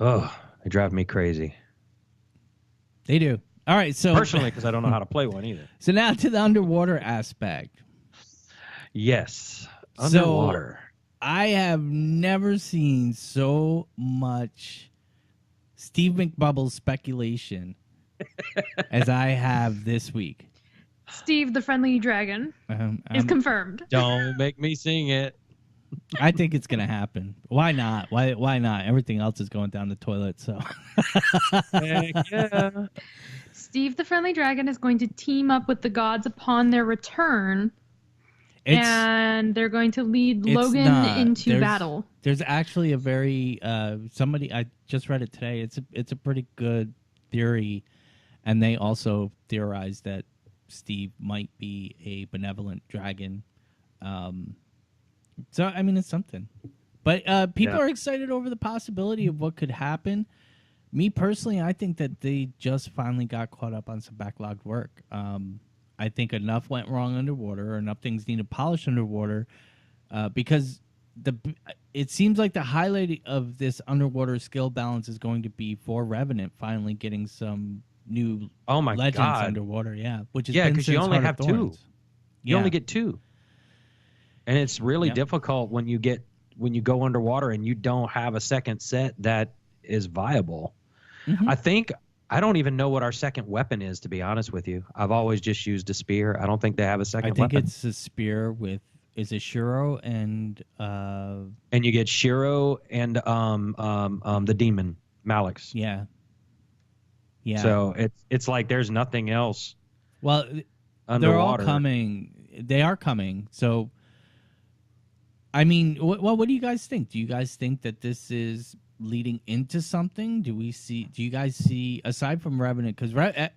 Speaker 2: Oh, they drive me crazy.
Speaker 1: They do. All right, so
Speaker 2: personally, because I don't know how to play one either.
Speaker 1: So now to the underwater aspect.
Speaker 2: Yes, underwater.
Speaker 1: So I have never seen so much Steve McBubble speculation as I have this week.
Speaker 3: Steve the Friendly Dragon is confirmed.
Speaker 2: Don't make me sing it.
Speaker 1: I think it's gonna happen. Why not? Why not? Everything else is going down the toilet. So,
Speaker 2: heck yeah.
Speaker 3: Steve the Friendly Dragon is going to team up with the gods upon their return, and they're going to lead Logan into battle.
Speaker 1: There's actually a very somebody, I just read it today. It's a pretty good theory, and they also theorized that Steve might be a benevolent dragon. So, I mean, it's something. But people are excited over the possibility of what could happen. Me, personally, I think that they just finally got caught up on some backlogged work. I think enough went wrong underwater, or enough things needed polished underwater, because it seems like the highlight of this underwater skill balance is going to be for Revenant finally getting some new legends underwater. Yeah, which is
Speaker 2: because you only have two. You only get two. And it's really difficult when you go underwater and you don't have a second set that is viable. Mm-hmm. I don't even know what our second weapon is, to be honest with you. I've always just used a spear. I don't think they have a second weapon.
Speaker 1: I think it's a spear with Shiro and
Speaker 2: you get Shiro and the demon Malix.
Speaker 1: Yeah. Yeah.
Speaker 2: So it's like there's nothing else.
Speaker 1: Well,
Speaker 2: underwater.
Speaker 1: They're all coming. They are coming. So I mean, what do you guys think? Do you guys think that this is leading into something? Do you guys see, aside from Revenant, because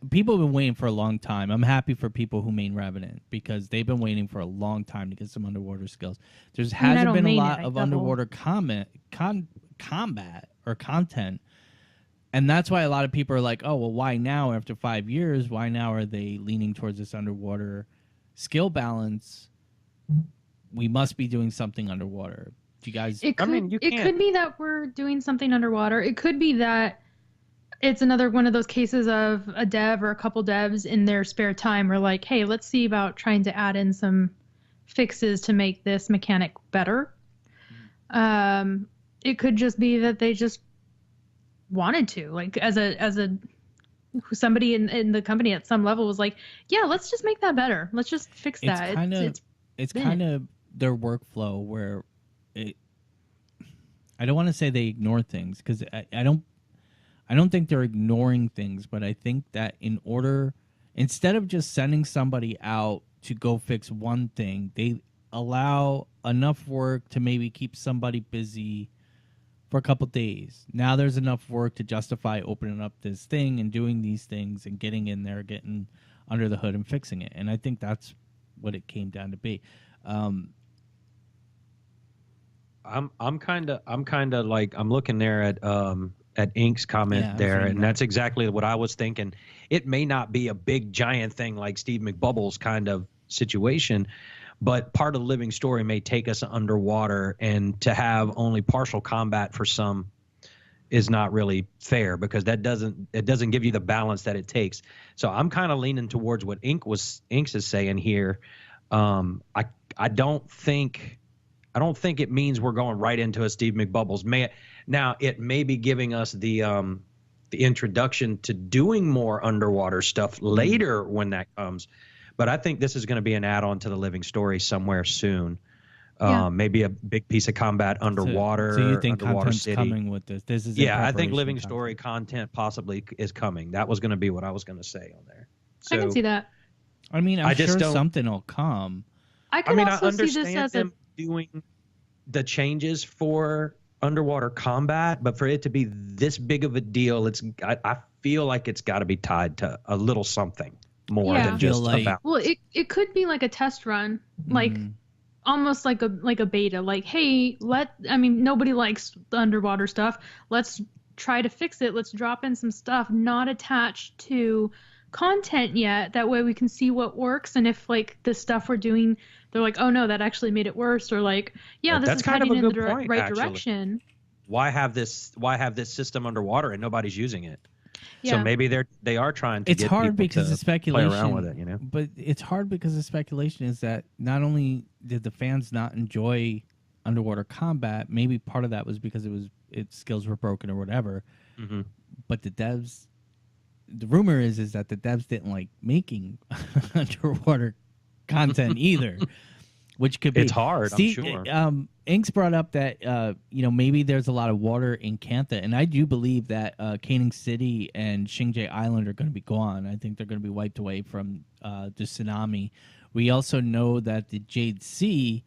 Speaker 1: people have been waiting for a long time. I'm happy for people who main Revenant, because they've been waiting for a long time to get some underwater skills. There hasn't been a lot of underwater combat or content. And that's why a lot of people are like, oh, well, why now after 5 years? Why now are they leaning towards this underwater skill balance? We must be doing something underwater. Do you guys?
Speaker 3: It could be that we're doing something underwater. It could be that it's another one of those cases of a dev or a couple devs in their spare time are like, hey, let's see about trying to add in some fixes to make this mechanic better. It could just be that they just wanted to, like, as a somebody in the company at some level was like, yeah, let's just make that better. Let's just fix that.
Speaker 1: It's kind of their workflow where I don't want to say they ignore things, because I don't think they're ignoring things, but I think that instead of just sending somebody out to go fix one thing, they allow enough work to maybe keep somebody busy for a couple days. Now there's enough work to justify opening up this thing and doing these things and getting in there, getting under the hood and fixing it. And I think that's what it came down to be.
Speaker 2: I'm kind of like, I'm looking there at Ink's comment there, and that's exactly what I was thinking. It may not be a big giant thing like Steve McBubble's kind of situation, but part of the living story may take us underwater, and to have only partial combat for some is not really fair, because it doesn't give you the balance that it takes. So I'm kind of leaning towards what Inks is saying here. I don't think it means we're going right into a Steve McBubbles. Now it may be giving us the introduction to doing more underwater stuff later when that comes, but I think this is going to be an add-on to the Living Story somewhere soon. Maybe a big piece of combat underwater.
Speaker 1: So you think
Speaker 2: underwater
Speaker 1: content's
Speaker 2: city.
Speaker 1: coming with this? This is
Speaker 2: I think Living Story content possibly is coming. That was going to be what I was going to say on there. So,
Speaker 3: I can see that.
Speaker 1: I mean, I'm sure something will come.
Speaker 3: I also see this as
Speaker 2: them doing the changes for underwater combat, but for it to be this big of a deal, I feel like it's got to be tied to a little something more than just about.
Speaker 3: Well, it could be like a test run, like almost like a beta. Like, hey, nobody likes the underwater stuff. Let's try to fix it. Let's drop in some stuff not attached to content yet. That way we can see what works, and if like the stuff we're doing, they're like, oh no, that actually made it worse, or like, this is heading in the right direction.
Speaker 2: Why have this system underwater and nobody's using it?
Speaker 3: Yeah.
Speaker 2: So maybe they are trying to.
Speaker 1: It's hard because the speculation.
Speaker 2: Play around with it, you know.
Speaker 1: But it's hard because the speculation is that not only did the fans not enjoy underwater combat, maybe part of that was because its skills were broken or whatever. Mm-hmm. But the devs. The rumor is that the devs didn't like making underwater content either, which could be.
Speaker 2: It's hard, I'm sure.
Speaker 1: Inks brought up that maybe there's a lot of water in Kantha, and I do believe that Caning City and Xingje Island are going to be gone. I think they're going to be wiped away from the tsunami. We also know that the Jade Sea,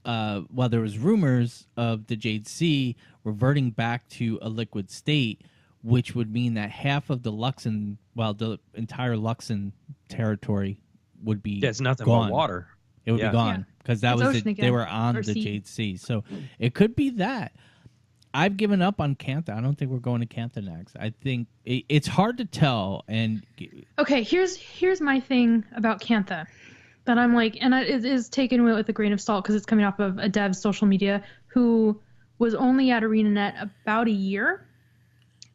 Speaker 1: while there was rumors of the Jade Sea reverting back to a liquid state, which would mean that half of the the entire Luxon territory would be
Speaker 2: it's nothing
Speaker 1: gone.
Speaker 2: but water.
Speaker 1: It would be gone because that was they were on the Jade Sea. So it could be that. I've given up on Kantha. I don't think we're going to Kantha next. I think it's hard to tell. And
Speaker 3: okay, here's my thing about Kantha that I'm like, and it is taken with a grain of salt because it's coming off of a dev's social media who was only at ArenaNet about a year.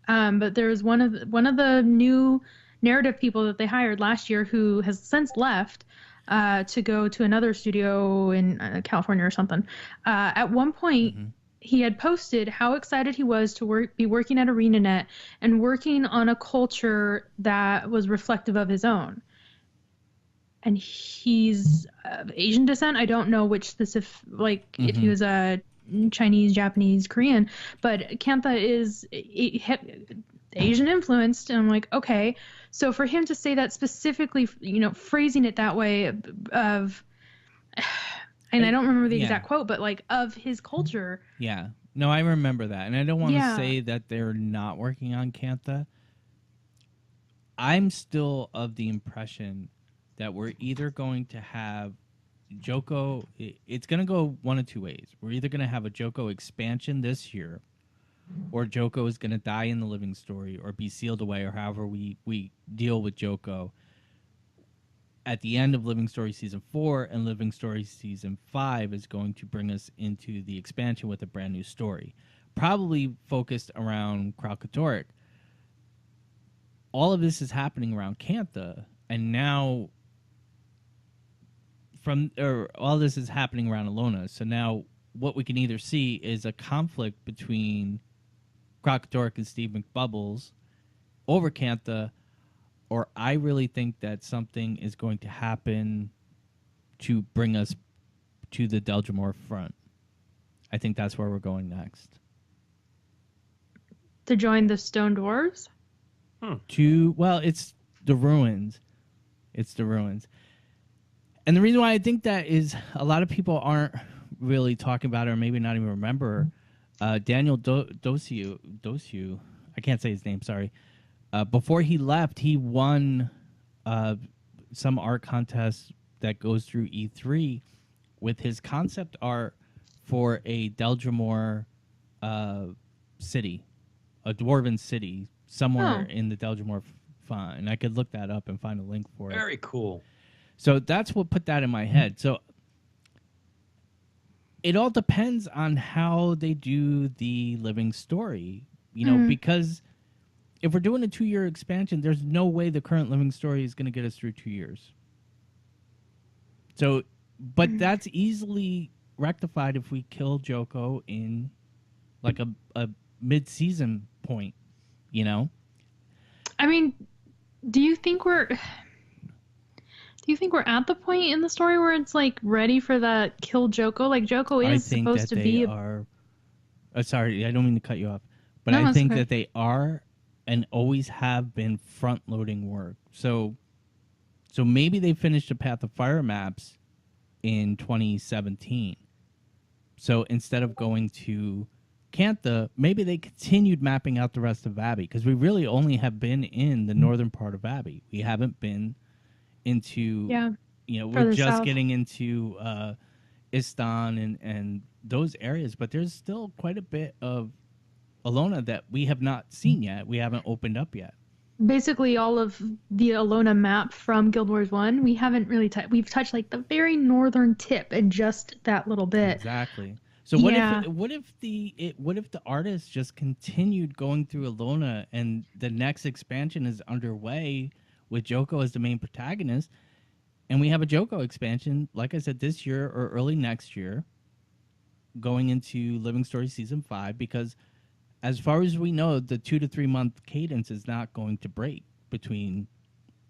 Speaker 3: But there's one of the new narrative people that they hired last year who has since left to go to another studio in California or something. At one point, he had posted how excited he was to be working at ArenaNet and working on a culture that was reflective of his own. And he's of Asian descent. I don't know which specific, if he was a Chinese, Japanese, Korean, but Kantha is Asian influenced, and I'm like, okay, so for him to say that specifically, phrasing it that way and I don't remember the exact quote, but like of his culture.
Speaker 1: Yeah, no, I remember that, and I don't want to say that they're not working on Kantha. I'm still of the impression that we're either going to have Joko, it's going to go one of two ways. We're either going to have a Joko expansion this year, or Joko is going to die in the Living Story or be sealed away, or however we deal with Joko at the end of Living Story Season 4, and Living Story Season 5 is going to bring us into the expansion with a brand new story, probably focused around Kralkatorrik. All of this is happening around Kantha, and now all this is happening around Alona. So now what we can either see is a conflict between Kralkatorrik and Steve McBubbles over Kantha, or I really think that something is going to happen to bring us to the Deldrimor front. I think that's where we're going next.
Speaker 3: To join the Stone Dwarves?
Speaker 1: It's the ruins. It's the ruins. And the reason why I think that is a lot of people aren't really talking about it, or maybe not even remember, Daniel Dosiu, I can't say his name, sorry. Before he left, he won some art contest that goes through E3 with his concept art for a Deldrimor city, a dwarven city, somewhere in the Deldrimor font. And I could look that up and find a link for it.
Speaker 2: Very cool.
Speaker 1: So that's what put that in my head. So it all depends on how they do the Living Story. You know, because if we're doing a 2-year expansion, there's no way the current living story is going to get us through 2 years. So, but that's easily rectified if we kill Joko in like a mid-season point, you know?
Speaker 3: I mean, do you think we're at the point in the story where it's like ready for that kill Joko? Like Joko is supposed to be
Speaker 1: sorry, I don't mean to cut you off, but I think that they are and always have been front-loading work. So maybe they finished the Path of Fire maps in 2017. So instead of going to Cantha, maybe they continued mapping out the rest of Abbey, because we really only have been in the northern part of Abbey. We haven't been into, we're just south. Getting into Istan and those areas, but there's still quite a bit of Alona that we have not seen yet. We haven't opened up yet.
Speaker 3: Basically, all of the Alona map from Guild Wars 1, we haven't really touched. We've touched like the very northern tip and just that little bit.
Speaker 1: Exactly. So what if the artist just continued going through Alona and the next expansion is underway with Joko as the main protagonist, and we have a Joko expansion, like I said, this year or early next year, going into Living Story Season 5, because as far as we know, the 2 to 3 month cadence is not going to break between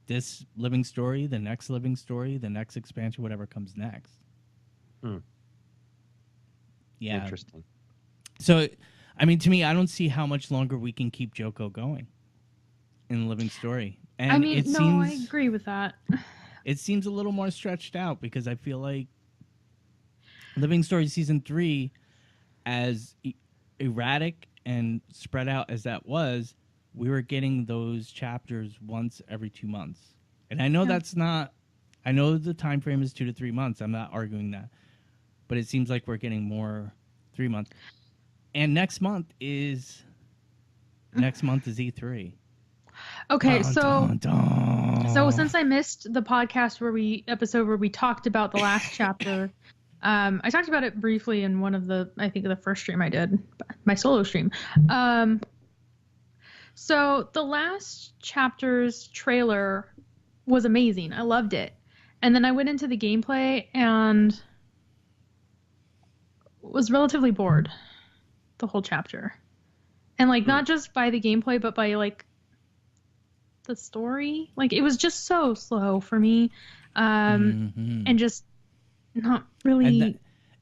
Speaker 1: this Living Story, the next Living Story, the next expansion, whatever comes next. Yeah.
Speaker 2: Interesting.
Speaker 1: So, I mean, to me, I don't see how much longer we can keep Joko going in the Living Story. And
Speaker 3: I mean, I agree with that.
Speaker 1: It seems a little more stretched out, because I feel like Living Story Season 3, as erratic and spread out as that was, we were getting those chapters once every 2 months. And I know that's not, I know the time frame is 2 to 3 months. I'm not arguing that. But it seems like we're getting more 3 months. And next month is E3.
Speaker 3: Okay, so since I missed the podcast episode where we talked about the last chapter, I talked about it briefly in one of the first stream I did, my solo stream. So the last chapter's trailer was amazing. I loved it. And then I went into the gameplay and was relatively bored the whole chapter. And like not just by the gameplay, but by like the story. Like it was just so slow for me. And just not really.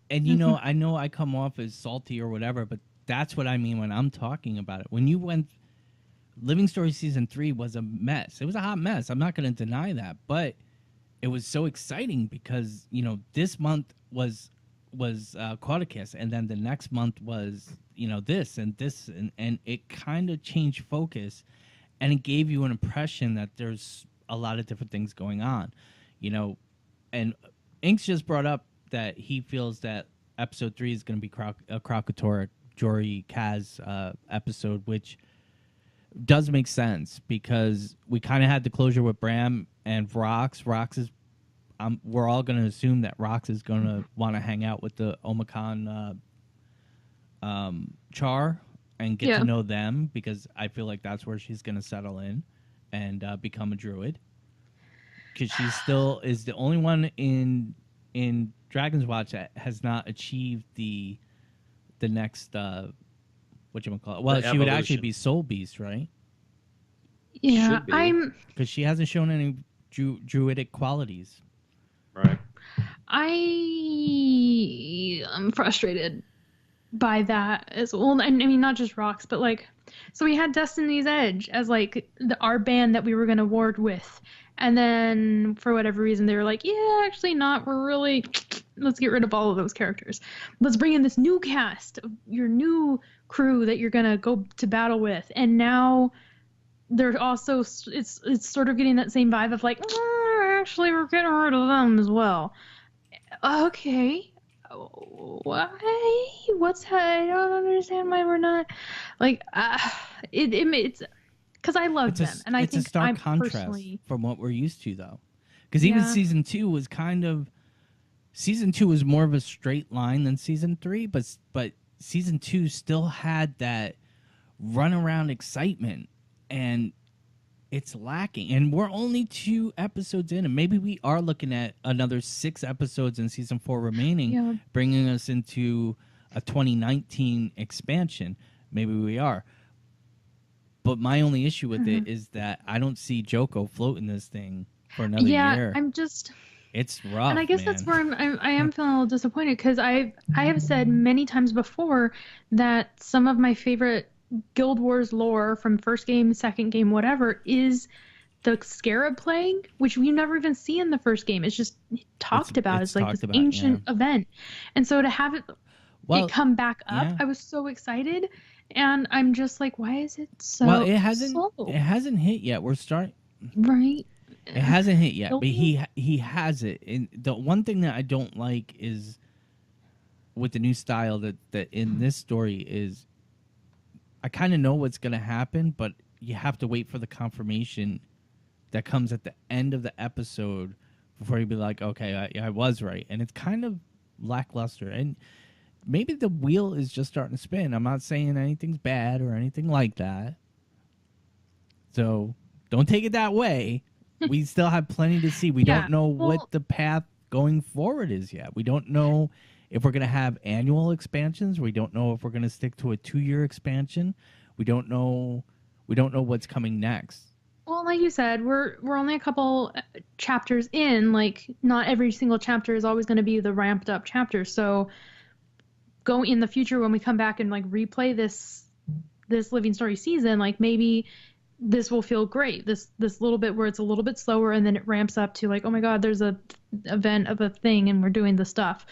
Speaker 1: And you know, I know I come off as salty or whatever, but that's what I mean when I'm talking about it. When you went, Living Story Season 3 was a mess. It was a hot mess. I'm not going to deny that, but it was so exciting because, you know, this month was Quadicus, and then the next month was, you know, this and it kind of changed focus, and it gave you an impression that there's a lot of different things going on, you know. And Inks just brought up that he feels that episode 3 is going to be a Krakatoa Jory Kaz episode, which does make sense because we kind of had the closure with Bram and Rox. Rox is, we're all going to assume that Rox is going to want to hang out with the Omakon Char and get to know them, because I feel like that's where she's going to settle in and become a druid. Because she still is the only one in Dragon's Watch that has not achieved the next whatchamacallit. Well, she would actually be Soul Beast, right?
Speaker 3: Yeah,
Speaker 1: because she hasn't shown any druidic qualities.
Speaker 2: Right.
Speaker 3: I'm frustrated by that as well. I mean, not just Rocks, but like, so we had Destiny's Edge as like our band that we were going to ward with. And then for whatever reason, they were like, yeah, actually not. Let's get rid of all of those characters. Let's bring in this new cast, your new crew that you're going to go to battle with. And now they're also, it's sort of getting that same vibe of like, actually, we're getting rid of them as well. Okay. Why? I don't understand why we're not like, it's because I love them, and I think
Speaker 1: it's a stark contrast
Speaker 3: personally
Speaker 1: from what we're used to, though. Because even season 2 was season 2 was more of a straight line than season 3, but season 2 still had that run around excitement, and it's lacking. And we're only 2 episodes in, and maybe we are looking at another 6 episodes in season 4 remaining, bringing us into a 2019 expansion. Maybe we are. But my only issue with it is that I don't see Joko floating this thing for another year.
Speaker 3: I'm just...
Speaker 1: It's rough,
Speaker 3: and I guess that's where I am feeling a little disappointed, because I have said many times before that some of my favorite Guild Wars lore from first game, second game, whatever, is the Scarab playing, which we never even see in the first game. It's just talked about. It's like this ancient event. And so to have it come back up, I was so excited. And I'm just like, why is it so slow?
Speaker 1: It hasn't hit yet. We're starting...
Speaker 3: Right.
Speaker 1: It hasn't hit yet, but he has it. And the one thing that I don't like is with the new style that in this story is I kind of know what's going to happen, but you have to wait for the confirmation that comes at the end of the episode before you be like, okay, I was right. And it's kind of lackluster. And maybe the wheel is just starting to spin. I'm not saying anything's bad or anything like that. So don't take it that way. We still have plenty to see. We don't know what the path going forward is yet. We don't know if we're going to have annual expansions. We don't know if we're going to stick to a 2-year expansion. We don't know what's coming next.
Speaker 3: Well, like you said, we're only a couple chapters in. Like, not every single chapter is always going to be the ramped up chapter. So go in the future when we come back and like replay this Living Story season, like maybe this will feel great. This little bit where it's a little bit slower, and then it ramps up to like, oh my God, there's a event of a thing, and we're doing the stuff.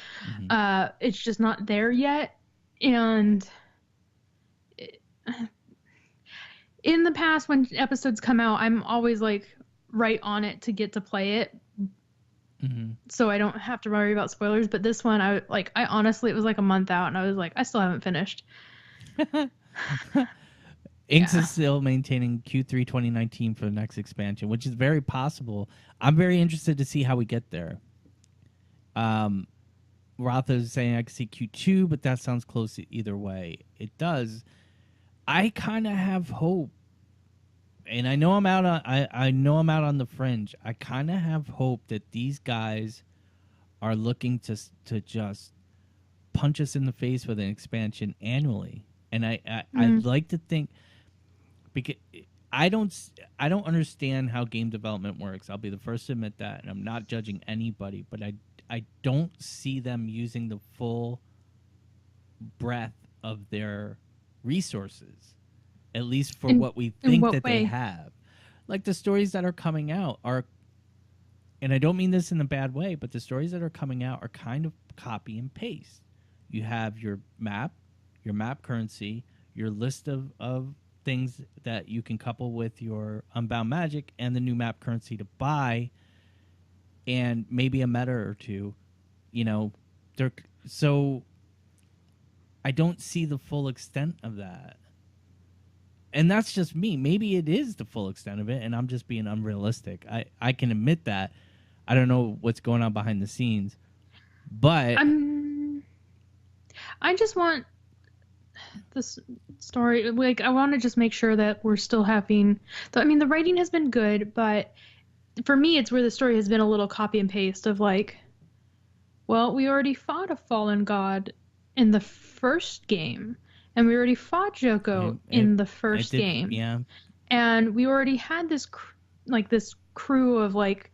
Speaker 3: It's just not there yet. And in the past, when episodes come out, I'm always like right on it to get to play it, so I don't have to worry about spoilers. But this one, I honestly, it was like a month out, and I was like, I still haven't finished.
Speaker 1: Inks is still maintaining Q3 2019 for the next expansion, which is very possible. I'm very interested to see how we get there. Rotha is saying I could see Q2, but that sounds close either way. It does. I kind of have hope, and I know I'm out on. I know I'm out on the fringe. I kind of have hope that these guys are looking to just punch us in the face with an expansion annually, and I'd like to think. Because I don't understand how game development works. I'll be the first to admit that, and I'm not judging anybody, but I don't see them using the full breadth of their resources, at least for what we think that they have. Like the stories that are coming out are, and I don't mean this in a bad way, but the stories that are coming out are kind of copy and paste. You have your map currency, your list of things that you can couple with your Unbound Magic and the new map currency to buy, and maybe a meta or two. So I don't see the full extent of that. And that's just me. Maybe it is the full extent of it, and I'm just being unrealistic. I can admit that. I don't know what's going on behind the scenes. But
Speaker 3: I just want this story, like, I want to just make sure that we're still having the writing has been good, but for me it's where the story has been a little copy and paste of like, well, we already fought a fallen god in the first game, and we already fought Joko in the first game, and we already had this crew of like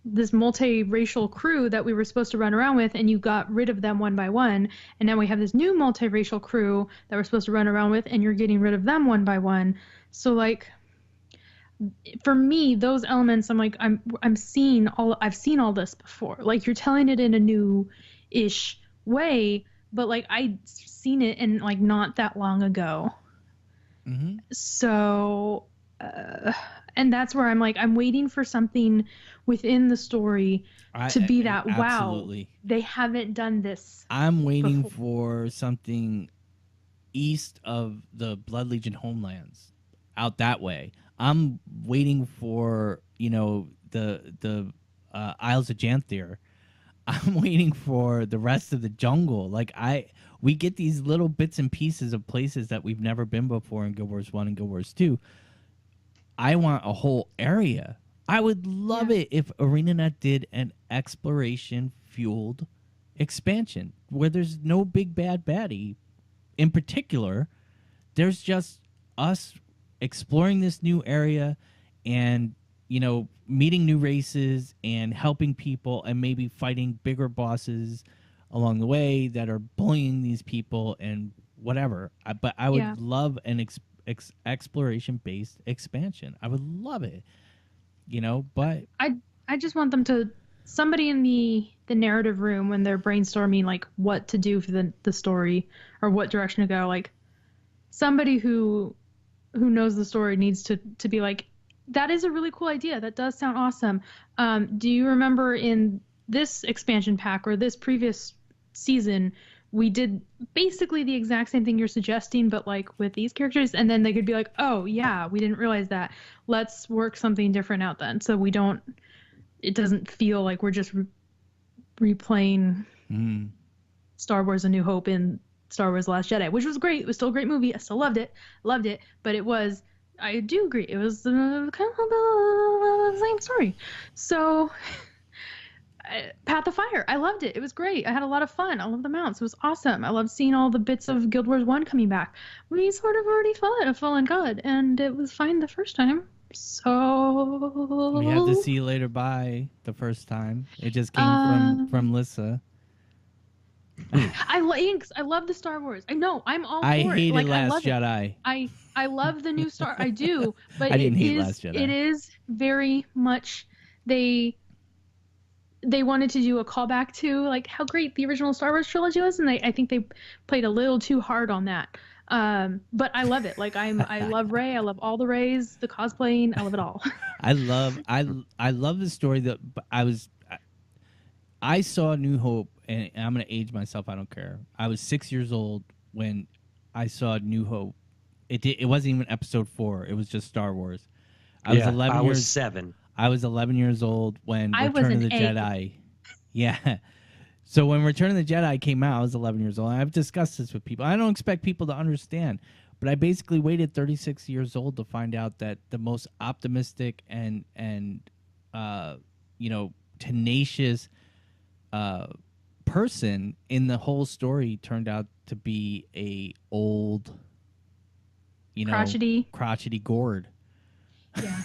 Speaker 3: this multiracial crew that we were supposed to run around with, and you got rid of them one by one, and now we have this new multiracial crew that we're supposed to run around with, and you're getting rid of them one by one. So like, for me, those elements, I'm like, I've seen all this before. Like, you're telling it in a new-ish way, but like I'd seen it in like not that long ago. So and that's where I'm like, I'm waiting for something within the story to be that,
Speaker 1: absolutely.
Speaker 3: Wow, they haven't done this.
Speaker 1: I'm waiting for something east of the Blood Legion homelands, out that way. I'm waiting for, the Isles of Janthier. I'm waiting for the rest of the jungle. Like, we get these little bits and pieces of places that we've never been before in Guild Wars 1 and Guild Wars 2. I want a whole area. I would love it if ArenaNet did an exploration-fueled expansion where there's no big bad baddie. In particular, there's just us exploring this new area and, you know, meeting new races and helping people and maybe fighting bigger bosses along the way that are bullying these people and whatever. But I would love an exploration-based expansion. I would love it, you know, but...
Speaker 3: I just want them to... Somebody in the narrative room when they're brainstorming, like, what to do for the story or what direction to go, like, somebody who knows the story needs to be like, that is a really cool idea. That does sound awesome. Do you remember in this expansion pack or this previous season, we did basically the exact same thing you're suggesting, but like with these characters? And then they could be like, oh yeah, we didn't realize that. Let's work something different out then. So it doesn't feel like we're just replaying Star Wars A New Hope in Star Wars The Last Jedi, which was great. It was still a great movie. I still loved it. But it was, I do agree, it was kind of the same story. So, Path of Fire, I loved it. It was great. I had a lot of fun. I loved the mounts. It was awesome. I loved seeing all the bits of Guild Wars 1 coming back. We sort of already fought a fallen god, and it was fine the first time. So
Speaker 1: we had to see you later. Bye. The first time it just came from Lissa.
Speaker 3: I love the Star Wars. I know. I'm all for
Speaker 1: I
Speaker 3: it.
Speaker 1: hated
Speaker 3: Like,
Speaker 1: Last Jedi.
Speaker 3: I love the new Star. I do, but
Speaker 1: I didn't hate Last Jedi.
Speaker 3: It is very much they wanted to do a callback to like how great the original Star Wars trilogy was, and I think they played a little too hard on that. But I love it. Like I love Rey. I love all the Reys, the cosplaying. I love it all.
Speaker 1: I love the story that I saw New Hope, and I'm gonna age myself. I don't care. I was 6 years old when I saw New Hope. It wasn't even episode 4. It was just Star Wars. I was
Speaker 2: 7.
Speaker 1: I was 11 years old when Return of the Jedi. Yeah. So when Return of the Jedi came out, I was 11 years old. I've discussed this with people. I don't expect people to understand, but I basically waited 36 years old to find out that the most optimistic and tenacious person in the whole story turned out to be a old, crotchety Gord.
Speaker 3: Yeah.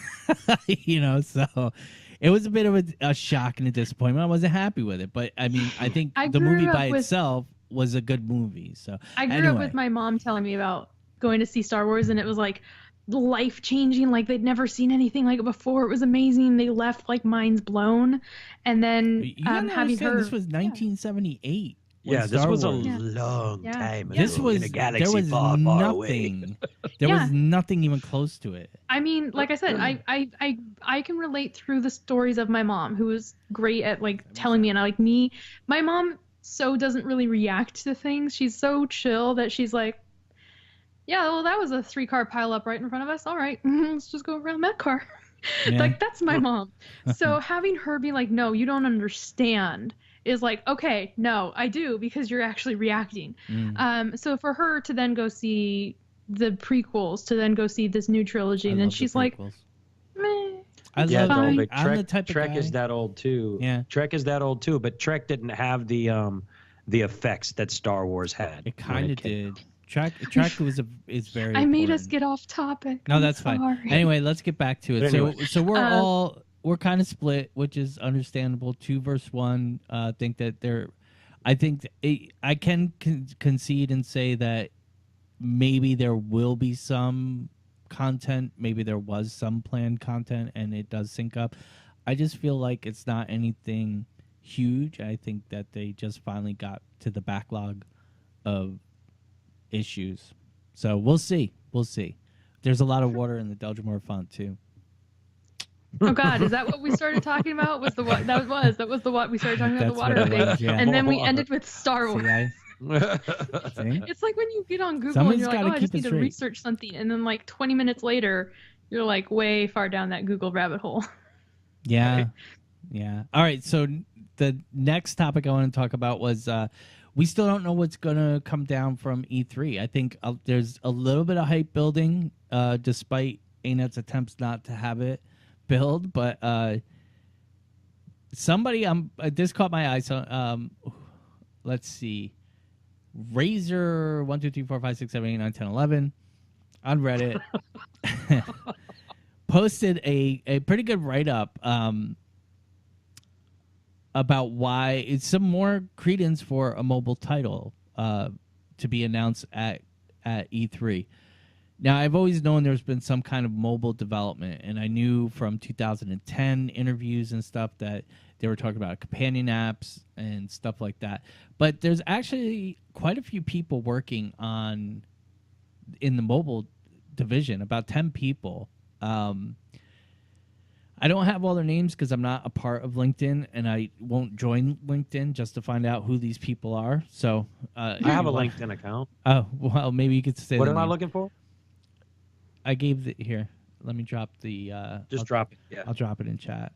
Speaker 1: So it was a bit of a shock and a disappointment. I wasn't happy with it, but I mean, I think the movie by itself was a good movie. So
Speaker 3: I grew up with my mom telling me about going to see Star Wars, and it was like life changing. Like they'd never seen anything like it before. It was amazing. They left like minds blown, and then having her.
Speaker 1: This was 1978.
Speaker 2: Yeah, this was a long time ago in a galaxy far, far away.
Speaker 1: There was nothing even close to it.
Speaker 3: I mean, like I said, I can relate through the stories of my mom, who was great at like telling me, and my mom doesn't really react to things. She's so chill that she's like, yeah, well, that was a 3-car pileup right in front of us. All right, let's just go around that car. Yeah. Like that's my mom. So having her be like, no, you don't understand, is like, okay, no, I do, because you're actually reacting. So for her to then go see the prequels, to then go see this new trilogy, and then she's like, meh.
Speaker 2: Trek is that old too.
Speaker 1: Yeah,
Speaker 2: Trek is that old too, but Trek didn't have the effects that Star Wars had.
Speaker 1: It kind of did. Trek is very.
Speaker 3: I made us get off topic.
Speaker 1: No, that's fine. Anyway, let's get back to it. Anyway. So we're kind of split, which is understandable. 2 versus 1. I think I can concede and say that maybe there will be some content. Maybe there was some planned content, and it does sync up. I just feel like it's not anything huge. I think that they just finally got to the backlog of issues. So we'll see. There's a lot of water in the Deljamore font too.
Speaker 3: Oh God, is that what we started talking about? That was the what we started talking about, the water thing, yeah. And then we ended with Star Wars. It's like when you get on Google and you're like, I just need to research something, and then like 20 minutes later, you're like way far down that Google rabbit hole.
Speaker 1: Yeah, yeah. All right, so the next topic I want to talk about was we still don't know what's going to come down from E3. I think there's a little bit of hype building, despite Anet's attempts not to have it build. But somebody, this caught my eye. So let's see. Razor 1, 2, 3, 4, 5, 6, 7, 8, 9, 10, 11 on Reddit posted a pretty good write-up about why it's some more credence for a mobile title to be announced at E3. Now, I've always known there's been some kind of mobile development, and I knew from 2010 interviews and stuff that they were talking about companion apps and stuff like that. But there's actually quite a few people working in the mobile division, about 10 people. I don't have all their names because I'm not a part of LinkedIn, and I won't join LinkedIn just to find out who these people are. So
Speaker 2: I have a LinkedIn account.
Speaker 1: Oh, well, maybe you could say
Speaker 2: what am I looking for?
Speaker 1: I gave here. Let me drop the.
Speaker 2: Drop it. Yeah.
Speaker 1: I'll drop it in chat.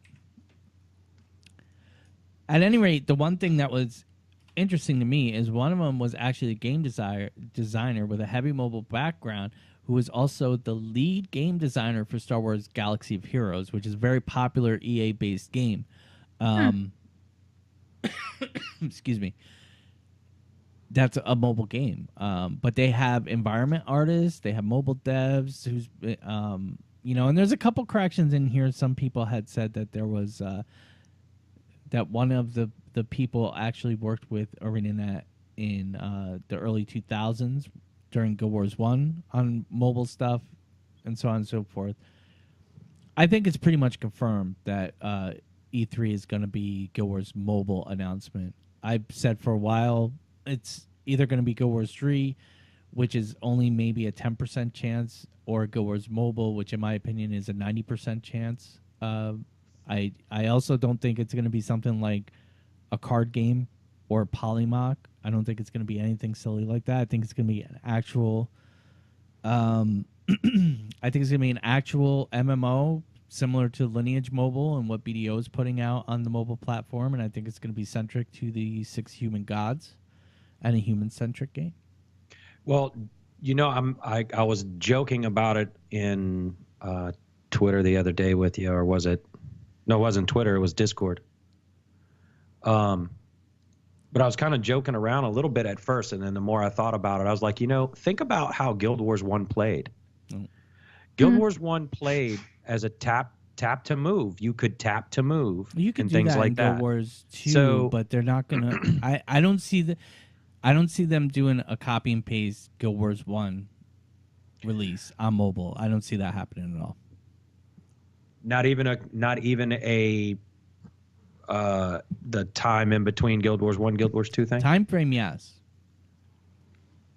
Speaker 1: At any rate, the one thing that was interesting to me is one of them was actually a game designer with a heavy mobile background who was also the lead game designer for Star Wars Galaxy of Heroes, which is a very popular EA-based game. Excuse me. That's a mobile game. But they have environment artists, they have mobile devs who's, and there's a couple corrections in here. Some people had said that there was, that one of the people actually worked with ArenaNet in the early 2000s during Guild Wars 1 on mobile stuff and so on and so forth. I think it's pretty much confirmed that E3 is going to be Guild Wars mobile announcement. I've said for a while it's either going to be Guild Wars 3, which is only maybe a 10% chance, or Guild Wars mobile, which in my opinion is a 90% chance. I also don't think it's going to be something like a card game or Polymock. I don't think it's going to be anything silly like that. I think it's going to be an actual MMO similar to Lineage Mobile and what BDO is putting out on the mobile platform, and I think it's going to be centric to the 6 human gods and a human-centric game.
Speaker 2: Well, I was joking about it in Twitter the other day with you, or was it? No, it wasn't Twitter. It was Discord. But I was kind of joking around a little bit at first, and then the more I thought about it, I was like, think about how Guild Wars 1 played. Mm. Guild Wars 1 played as a tap to move. You could tap to move.
Speaker 1: You could
Speaker 2: and
Speaker 1: do
Speaker 2: things
Speaker 1: that
Speaker 2: like
Speaker 1: in
Speaker 2: that.
Speaker 1: Guild Wars 2, but they're not gonna. I don't see them doing a copy and paste Guild Wars 1 release on mobile. I don't see that happening at all.
Speaker 2: Not even the time in between Guild Wars 1, Guild Wars 2 thing?
Speaker 1: Time frame, yes.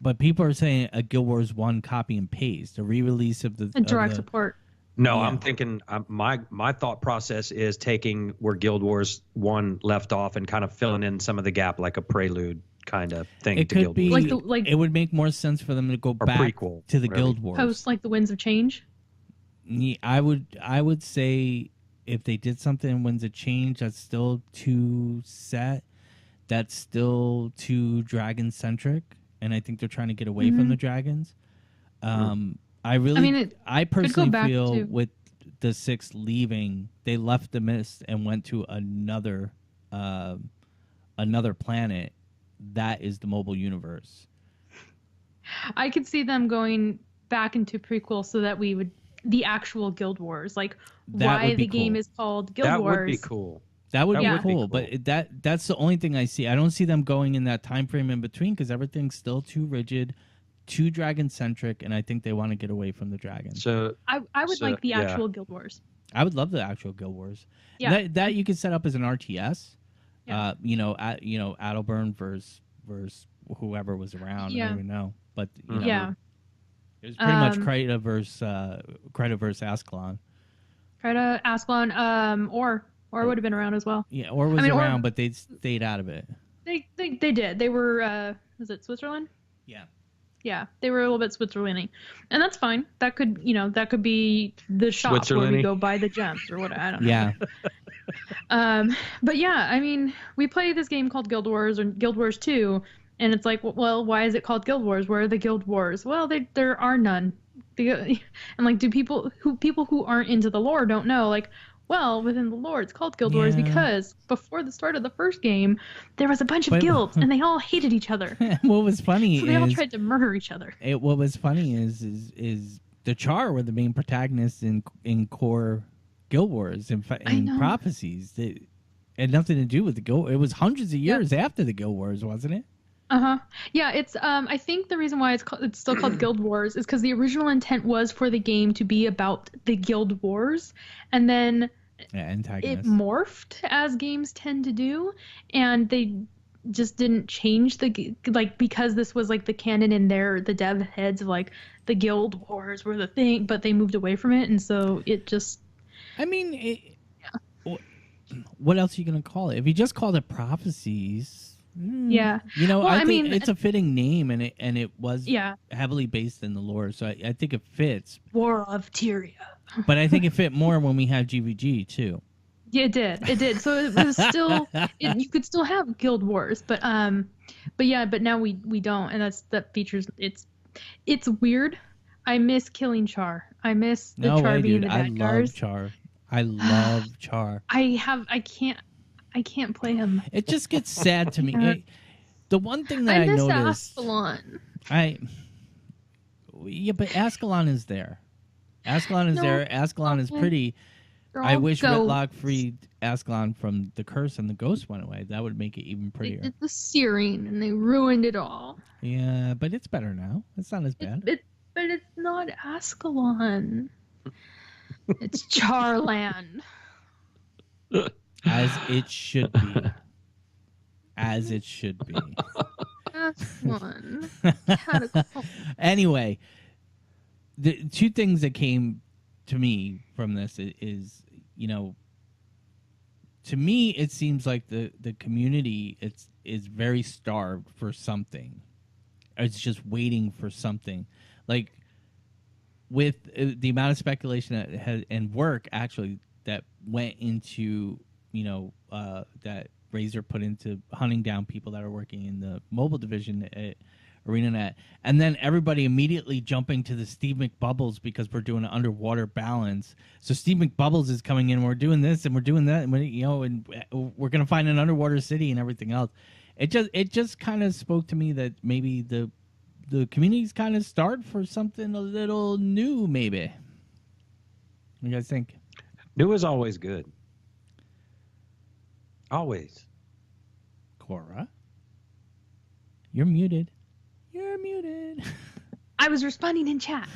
Speaker 1: But people are saying a Guild Wars 1 copy and paste, a re-release of the...
Speaker 3: A direct support.
Speaker 2: No, yeah. I'm thinking, my thought process is taking where Guild Wars 1 left off and kind of filling in some of the gap, like a prelude kind of thing
Speaker 1: it
Speaker 2: to
Speaker 1: could
Speaker 2: Guild
Speaker 1: be,
Speaker 2: Wars.
Speaker 1: It would make more sense for them to go back
Speaker 2: prequel,
Speaker 1: to the Guild Wars.
Speaker 3: Post, like the Winds of Change?
Speaker 1: Yeah, I would say... If they did something in Winds of Change that's still too set, that's still too dragon-centric, and I think they're trying to get away from the dragons. I personally feel with the 6 leaving, they left the mist and went to another planet. That is the mobile universe.
Speaker 3: I could see them going back into prequel so that we would... the actual Guild Wars, like why the game is called Guild Wars.
Speaker 2: That would be cool.
Speaker 1: That would be cool, but that's the only thing I see. I don't see them going in that time frame in between because everything's still too rigid, too dragon-centric, and I think they want to get away from the dragons.
Speaker 2: So
Speaker 3: I would like the actual Guild Wars.
Speaker 1: I would love the actual Guild Wars.
Speaker 3: Yeah.
Speaker 1: That you could set up as an RTS.
Speaker 3: Yeah.
Speaker 1: Adelburn versus whoever was around.
Speaker 3: Yeah.
Speaker 1: I don't even know. But
Speaker 3: yeah.
Speaker 1: It was pretty much Krita versus Ascalon.
Speaker 3: Krita, Ascalon, or would have been around as well.
Speaker 1: Yeah, Or was around, but they stayed out of it.
Speaker 3: They did. They were, was it Switzerland?
Speaker 1: Yeah.
Speaker 3: Yeah, they were a little bit Switzerlandy, and that's fine. That could be the shop where we go buy the gems or what. I don't know.
Speaker 1: Yeah.
Speaker 3: But yeah, I mean, we play this game called Guild Wars or Guild Wars 2, And it's like, well, why is it called Guild Wars? Where are the Guild Wars? Well, there are none. And like, do people who aren't into the lore don't know? Like, well, within the lore, it's called Guild Wars because before the start of the first game, there was a bunch of guilds and they all hated each other.
Speaker 1: What was funny
Speaker 3: so they all tried to murder each other.
Speaker 1: What was funny is the Char were the main protagonists in core Guild Wars and prophecies. It had nothing to do with the Guild. It was hundreds of years after the Guild Wars, wasn't it?
Speaker 3: Yeah, it's I think the reason why it's still called Guild Wars is because the original intent was for the game to be about the Guild Wars, and then it morphed as games tend to do, and they just didn't change because this was like the canon in the dev heads of like the Guild Wars were the thing, but they moved away from it, and so it just.
Speaker 1: I mean, what else are you gonna call it? If you just called it prophecies.
Speaker 3: Yeah,
Speaker 1: well, I think it's a fitting name, and it was heavily based in the lore, so I think it fits.
Speaker 3: War of Tyria.
Speaker 1: But I think it fit more when we had GVG too.
Speaker 3: Yeah, it did. So it was still you could still have Guild Wars, but now we don't, and that features it's weird. I miss killing Char. I miss the Char being the bad guys.
Speaker 1: I love Char.
Speaker 3: I can't play him.
Speaker 1: It just gets sad to me. The one thing that I noticed.
Speaker 3: Ascalon.
Speaker 1: But Ascalon is there. Ascalon is there. Ascalon is pretty. I wish Whitlock freed Ascalon from the curse and the ghost went away. That would make it even prettier.
Speaker 3: They did the searing and they ruined it all.
Speaker 1: Yeah, but it's better now. It's not as bad.
Speaker 3: But it's not Ascalon. It's Charland.
Speaker 1: As it should be. As it should be.
Speaker 3: That's fun.
Speaker 1: Anyway, the two things that came to me from this is, to me it seems like the community is very starved for something. It's just waiting for something. Like with the amount of speculation that has and work actually that went into that Razor put into hunting down people that are working in the mobile division at ArenaNet, and then everybody immediately jumping to the Steve McBubbles because we're doing an underwater balance. So Steve McBubbles is coming in, we're doing this and we're doing that, and and we're gonna find an underwater city and everything else. It just kind of spoke to me that maybe the community's kind of starved for something a little new, maybe. What do you guys think?
Speaker 2: New is always good. Always.
Speaker 1: Kora? You're muted. You're muted.
Speaker 3: I was responding in chat.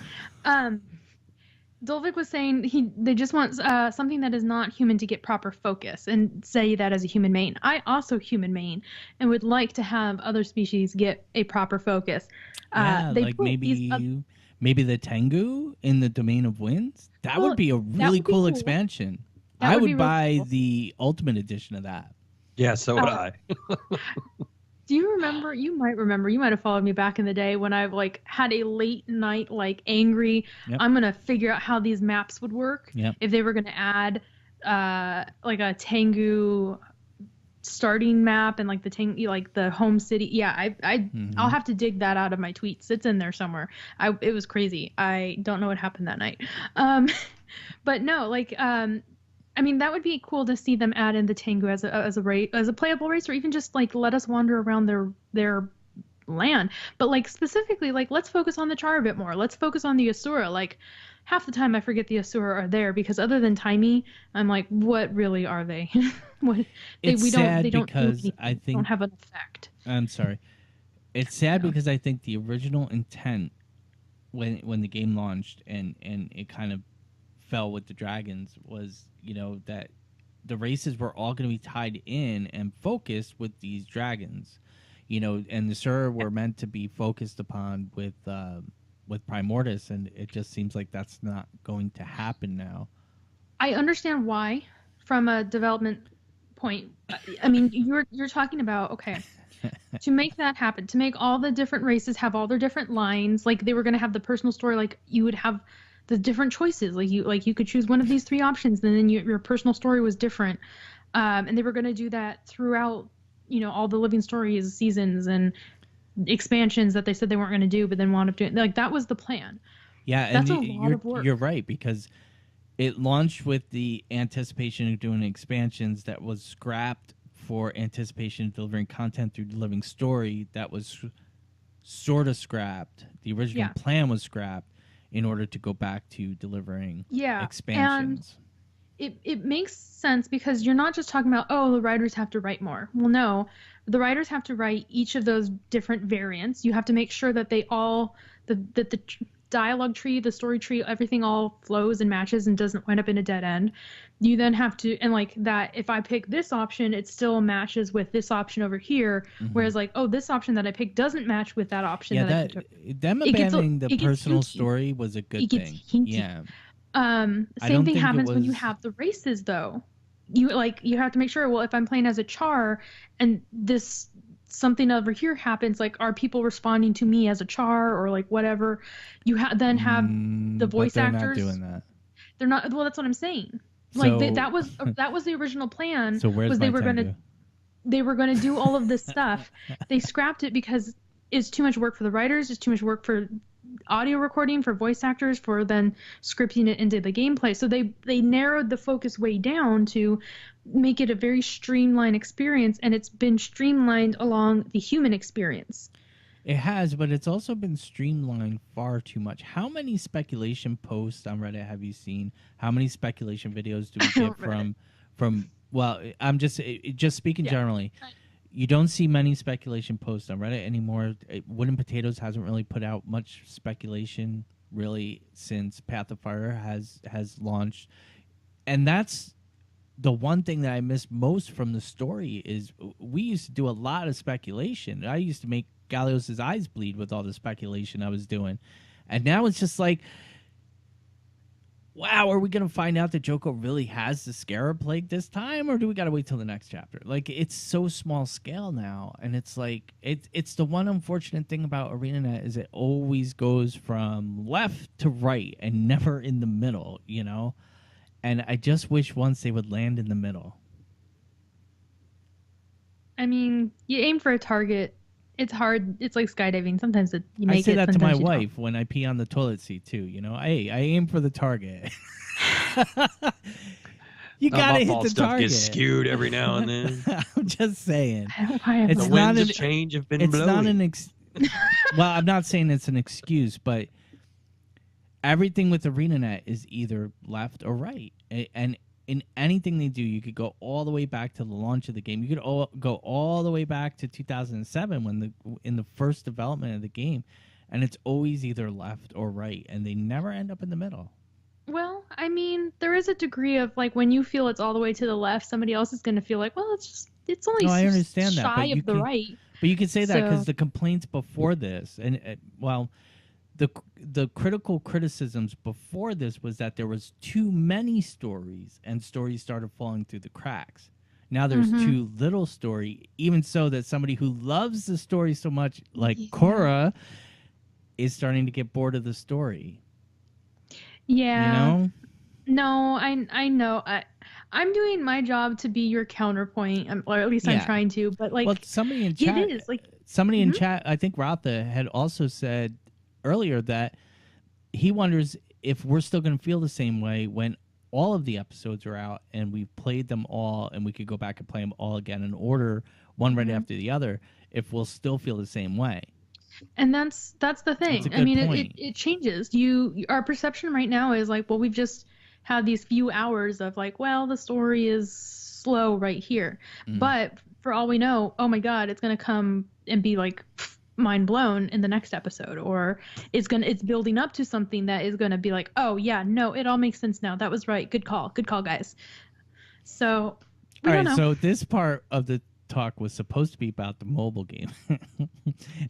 Speaker 3: Dolvik was saying they just want something that is not human to get proper focus and say that as a human main. I also human main and would like to have other species get a proper focus.
Speaker 1: Like maybe the Tengu in the Domain of Winds. That would be a really cool expansion. I would buy really cool. The Ultimate Edition of that.
Speaker 2: Yeah, so would I.
Speaker 3: Do you remember? You might remember. You might have followed me back in the day when I had a late night angry. Yep. I'm gonna figure out how these maps would work.
Speaker 1: Yep.
Speaker 3: If they were gonna add a Tengu starting map and the home city. Yeah, I'll have to dig that out of my tweets. It's in there somewhere. It was crazy. I don't know what happened that night. But no, that would be cool to see them add in the Tengu as a playable race, or even just let us wander around their land. But specifically, let's focus on the Char a bit more. Let's focus on the Asura. Half the time I forget the Asura are there because other than Timey, I'm like, what really are they? They don't have an effect.
Speaker 1: I'm sorry. It's sad because I think the original intent when the game launched and it kind of fell with the dragons was that the races were all going to be tied in and focused with these dragons, and the Asura were meant to be focused upon with Primordius, and it just seems like that's not going to happen now.
Speaker 3: I understand why from a development point. I mean, you're talking about, okay, to make that happen, to make all the different races have all their different lines, they were going to have the personal story, you would have the different choices, you could choose one of these three options, and then your personal story was different, and they were going to do that throughout all the Living Stories seasons, and expansions that they said they weren't going to do, but then wound up doing. Like, that was the plan.
Speaker 1: Yeah,
Speaker 3: that's
Speaker 1: and
Speaker 3: a lot of work.
Speaker 1: You're right, because it launched with the anticipation of doing expansions that was scrapped for anticipation of delivering content through delivering story. That was sort of scrapped. The original plan was scrapped in order to go back to delivering expansions.
Speaker 3: And it makes sense because you're not just talking about, oh, the writers have to write more. Well, no, the writers have to write each of those different variants. You have to make sure that they all, that the dialogue tree, the story tree, everything all flows and matches and doesn't wind up in a dead end. You then have to, and like that, if I pick this option, it still matches with this option over here. Whereas like, oh, this option that I picked doesn't match with that option.
Speaker 1: Yeah, them abandoning the personal story was a good thing. Yeah.
Speaker 3: Same thing happens when you have the races, though. You have to make sure, well, if I'm playing as a Char and this something over here happens, like, are people responding to me as a Char or like whatever? You then have the voice actors. They're not doing that. They're not. Well, that's what I'm saying. Like so, that was the original plan.
Speaker 1: So where's
Speaker 3: they were gonna do all of this stuff. They scrapped it because it's too much work for the writers. It's too much work for audio recording, for voice actors, for then scripting it into the gameplay. So they narrowed the focus way down to make it a very streamlined experience, and it's been streamlined along the human experience.
Speaker 1: It has, but it's also been streamlined far too much. How many speculation posts on Reddit have you seen? How many speculation videos do we get from? Well, I'm just speaking generally. You don't see many speculation posts on Reddit anymore. Wooden Potatoes hasn't really put out much speculation really since Path of Fire has launched, and that's the one thing that I miss most from the story. Is we used to do a lot of speculation. I used to make Gallios' eyes bleed with all the speculation I was doing, and now it's just like, wow, are we going to find out that Joko really has the Scarab Plague this time, or do we got to wait till the next chapter? Like, it's so small scale now, and it's like, it's the one unfortunate thing about ArenaNet is it always goes from left to right and never in the middle, you know? And I just wish once they would land in the middle.
Speaker 3: I mean, you aim for a target. It's hard. It's like skydiving. Sometimes you make it.
Speaker 1: I say that to my wife when I pee on the toilet seat too. You know, hey, I aim for the target. You gotta hit the target.
Speaker 2: Gets skewed every now and then.
Speaker 1: I'm just saying.
Speaker 2: It's the winds of change have been blowing.
Speaker 1: It's not an well, I'm not saying it's an excuse, but everything with ArenaNet is either left or right, and in anything they do, you could go all the way back to the launch of the game. You could go all the way back to 2007 when in the first development of the game, and it's always either left or right, and they never end up in the middle.
Speaker 3: Well, I mean, there is a degree of like when you feel it's all the way to the left, somebody else is going to feel like, well, it's only
Speaker 1: I understand
Speaker 3: shy
Speaker 1: that,
Speaker 3: of the right.
Speaker 1: But you could say that because the complaints before this, and the critical criticisms before this was that there was too many stories and stories started falling through the cracks. Now there's too little story, even so that somebody who loves the story so much, like Kora, is starting to get bored of the story.
Speaker 3: Yeah.
Speaker 1: You know?
Speaker 3: No, I know. I'm doing my job to be your counterpoint, or at least I'm trying to. But like,
Speaker 1: well, somebody in chat,
Speaker 3: it is like
Speaker 1: in chat, I think Ratha had also said earlier that he wonders if we're still going to feel the same way when all of the episodes are out and we've played them all and we could go back and play them all again in order, one right after the other, if we'll still feel the same way.
Speaker 3: And that's the thing. I mean, it changes. Our perception right now is like, well, we've just had these few hours of like, well, the story is slow right here. But for all we know, oh my God, it's going to come and be like mind blown in the next episode, or it's building up to something that is going to be like, oh yeah, no, it all makes sense now. That was right. Good call, guys. So we don't know.
Speaker 1: So this part of the talk was supposed to be about the mobile game,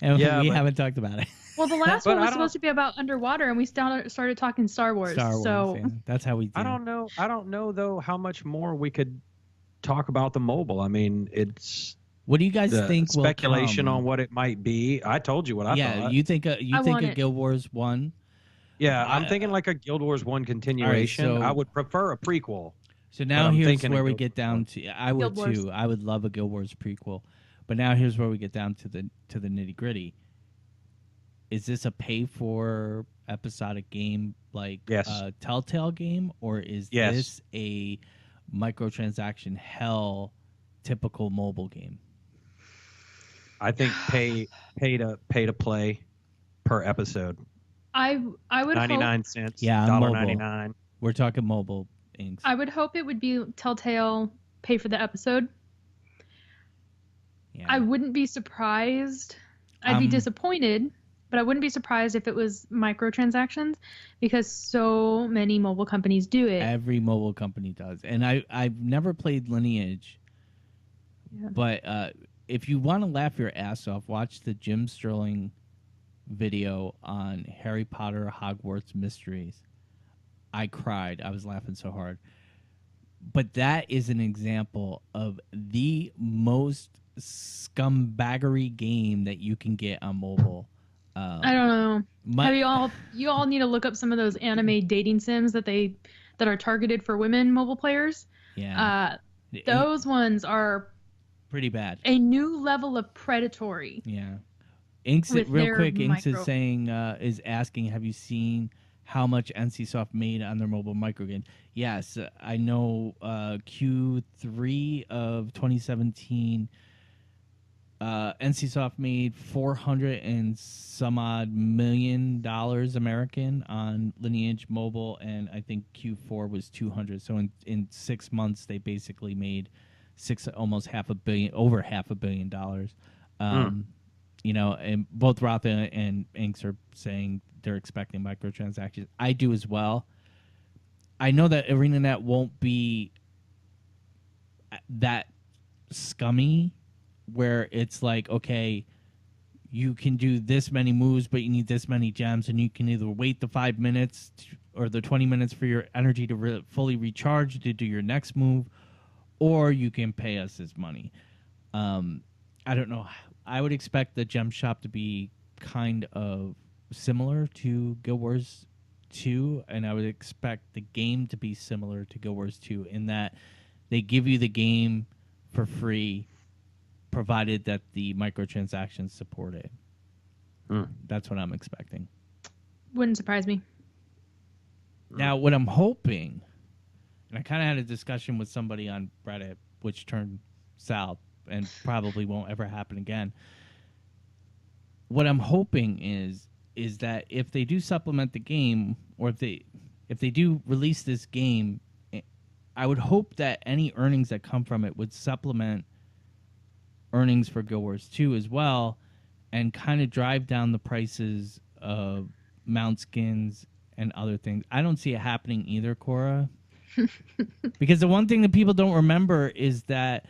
Speaker 1: and we haven't talked about it.
Speaker 3: Well, the last one was supposed to be about underwater, and we started talking Star Wars. So
Speaker 1: that's how we do.
Speaker 2: I don't know though how much more we could talk about the mobile. I mean, it's.
Speaker 1: What do you guys think?
Speaker 2: Speculation on what it might be. I told you what I thought.
Speaker 1: Yeah, you think a Guild Wars 1?
Speaker 2: Yeah, I'm thinking like a Guild Wars 1 continuation.
Speaker 1: Right, so,
Speaker 2: I would prefer a prequel.
Speaker 1: So now here's where we get down to. I would too. I would love a Guild Wars prequel, But now here's where we get down to the nitty gritty. Is this a pay for episodic game like Telltale game, or is this a microtransaction hell typical mobile game?
Speaker 2: I think pay to play per episode.
Speaker 3: I would
Speaker 2: 99 cents.
Speaker 1: Yeah,
Speaker 2: $1.99.
Speaker 1: We're talking mobile things.
Speaker 3: I would hope it would be Telltale pay for the episode.
Speaker 1: Yeah.
Speaker 3: I wouldn't be surprised. I'd be disappointed, but I wouldn't be surprised if it was microtransactions because so many mobile companies do it.
Speaker 1: Every mobile company does. And I've never played Lineage, but if you want to laugh your ass off, watch the Jim Sterling video on Harry Potter Hogwarts Mysteries. I cried. I was laughing so hard. But that is an example of the most scumbaggery game that you can get on mobile.
Speaker 3: I don't know. You all need to look up some of those anime dating sims that are targeted for women mobile players.
Speaker 1: Yeah.
Speaker 3: Those ones are
Speaker 1: pretty bad.
Speaker 3: A new level of predatory.
Speaker 1: Yeah. Inks is saying is asking, have you seen how much NCSoft made on their mobile micro game? Yes, I know Q3 of 2017 NCSoft made $400 and some odd million American on Lineage Mobile, and I think Q4 was 200. So in 6 months, they basically made over $500 million. You know, and both Roth and Inks are saying they're expecting microtransactions. I do as well. I know that ArenaNet won't be that scummy where it's like, okay, you can do this many moves, but you need this many gems, and you can either wait the 5 minutes or the 20 minutes for your energy to fully recharge to do your next move, or you can pay us this money. I don't know. I would expect the gem shop to be kind of similar to Guild Wars 2, and I would expect the game to be similar to Guild Wars 2 in that they give you the game for free, provided that the microtransactions support it. That's what I'm expecting.
Speaker 3: Wouldn't surprise me.
Speaker 1: Now, what I'm hoping, and I kind of had a discussion with somebody on Reddit, which turned south and probably won't ever happen again. What I'm hoping is that if they do supplement the game, or if they do release this game, I would hope that any earnings that come from it would supplement earnings for Guild Wars 2 as well, and kind of drive down the prices of mount skins and other things. I don't see it happening either, Kora. Because the one thing that people don't remember is that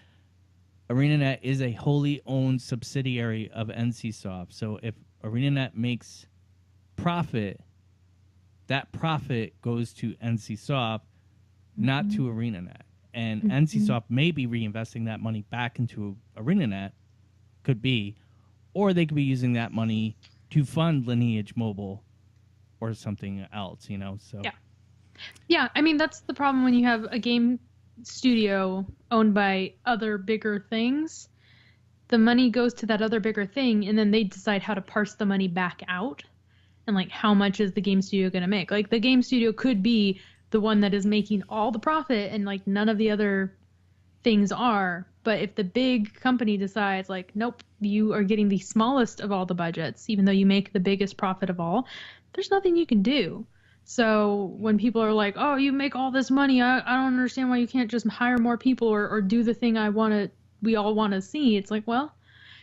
Speaker 1: ArenaNet is a wholly owned subsidiary of NCSoft. So if ArenaNet makes profit, that profit goes to NCSoft, not to ArenaNet. And NCSoft may be reinvesting that money back into ArenaNet, could be, or they could be using that money to fund Lineage Mobile or something else, you know. So
Speaker 3: yeah. I mean, that's the problem when you have a game studio owned by other bigger things. The money goes to that other bigger thing, and then they decide how to parse the money back out, and like how much is the game studio going to make. Like the game studio could be the one that is making all the profit, and like none of the other things are. But if the big company decides like, nope, you are getting the smallest of all the budgets, even though you make the biggest profit of all, there's nothing you can do. So when people are like, oh, you make all this money, I don't understand why you can't just hire more people or do the thing we all want to see. It's like, well,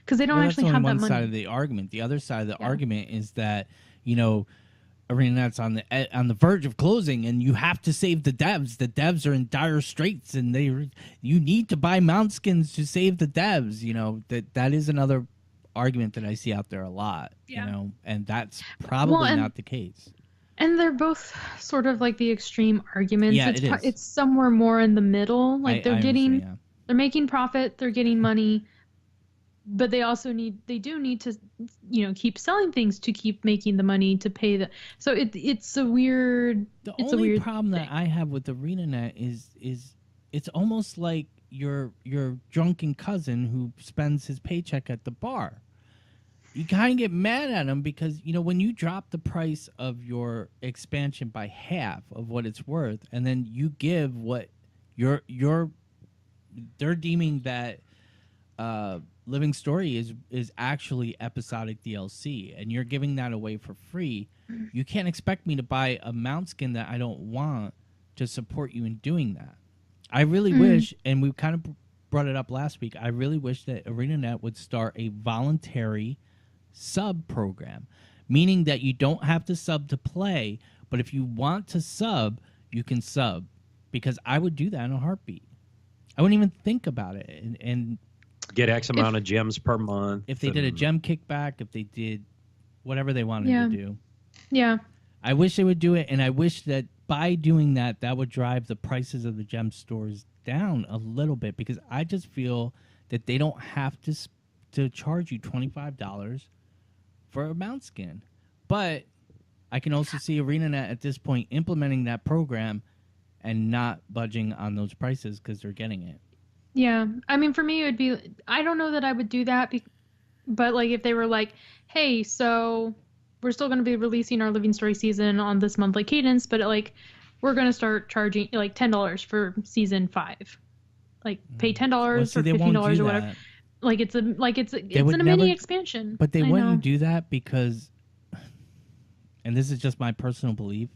Speaker 3: because they don't actually have that money.
Speaker 1: That's one side of the argument. The other side of the argument is that, you know, ArenaNet's on the verge of closing, and you have to save the devs. The devs are in dire straits, and you need to buy mount skins to save the devs. You know, that is another argument that I see out there a lot. You know, and that's probably not the case.
Speaker 3: And they're both sort of like the extreme arguments.
Speaker 1: Yeah,
Speaker 3: it's somewhere more in the middle. Like they're making profit, they're getting money, but they also need to, you know, keep selling things to keep making the money to pay the. So it's a weird.
Speaker 1: The only problem that I have with ArenaNet is it's almost like your drunken cousin who spends his paycheck at the bar. You kind of get mad at him because, you know, when you drop the price of your expansion by half of what it's worth, and then you give what they're deeming that Living Story is actually episodic DLC, and you're giving that away for free. You can't expect me to buy a mount skin that I don't want to support you in doing that. I really wish, and we kind of brought it up last week, I really wish that ArenaNet would start a voluntary sub program, meaning that you don't have to sub to play, but if you want to sub, you can sub, because I would do that in a heartbeat. I wouldn't even think about it, and
Speaker 2: get X amount of gems per month.
Speaker 1: If they did a gem kickback, if they did whatever they wanted to do.
Speaker 3: Yeah.
Speaker 1: I wish they would do it, and I wish that by doing that, that would drive the prices of the gem stores down a little bit, because I just feel that they don't have to charge you $25 for a mount skin. But I can also see ArenaNet at this point implementing that program and not budging on those prices because they're getting it.
Speaker 3: Yeah. I mean, for me, it would be, I don't know that I would do that, but like if they were like, hey, so we're still going to be releasing our Living Story season on this monthly cadence, but like we're going to start charging like $10 for season 5. Like pay $10 or $15 or whatever. Like it's a mini expansion.
Speaker 1: But they wouldn't do that because, and this is just my personal belief,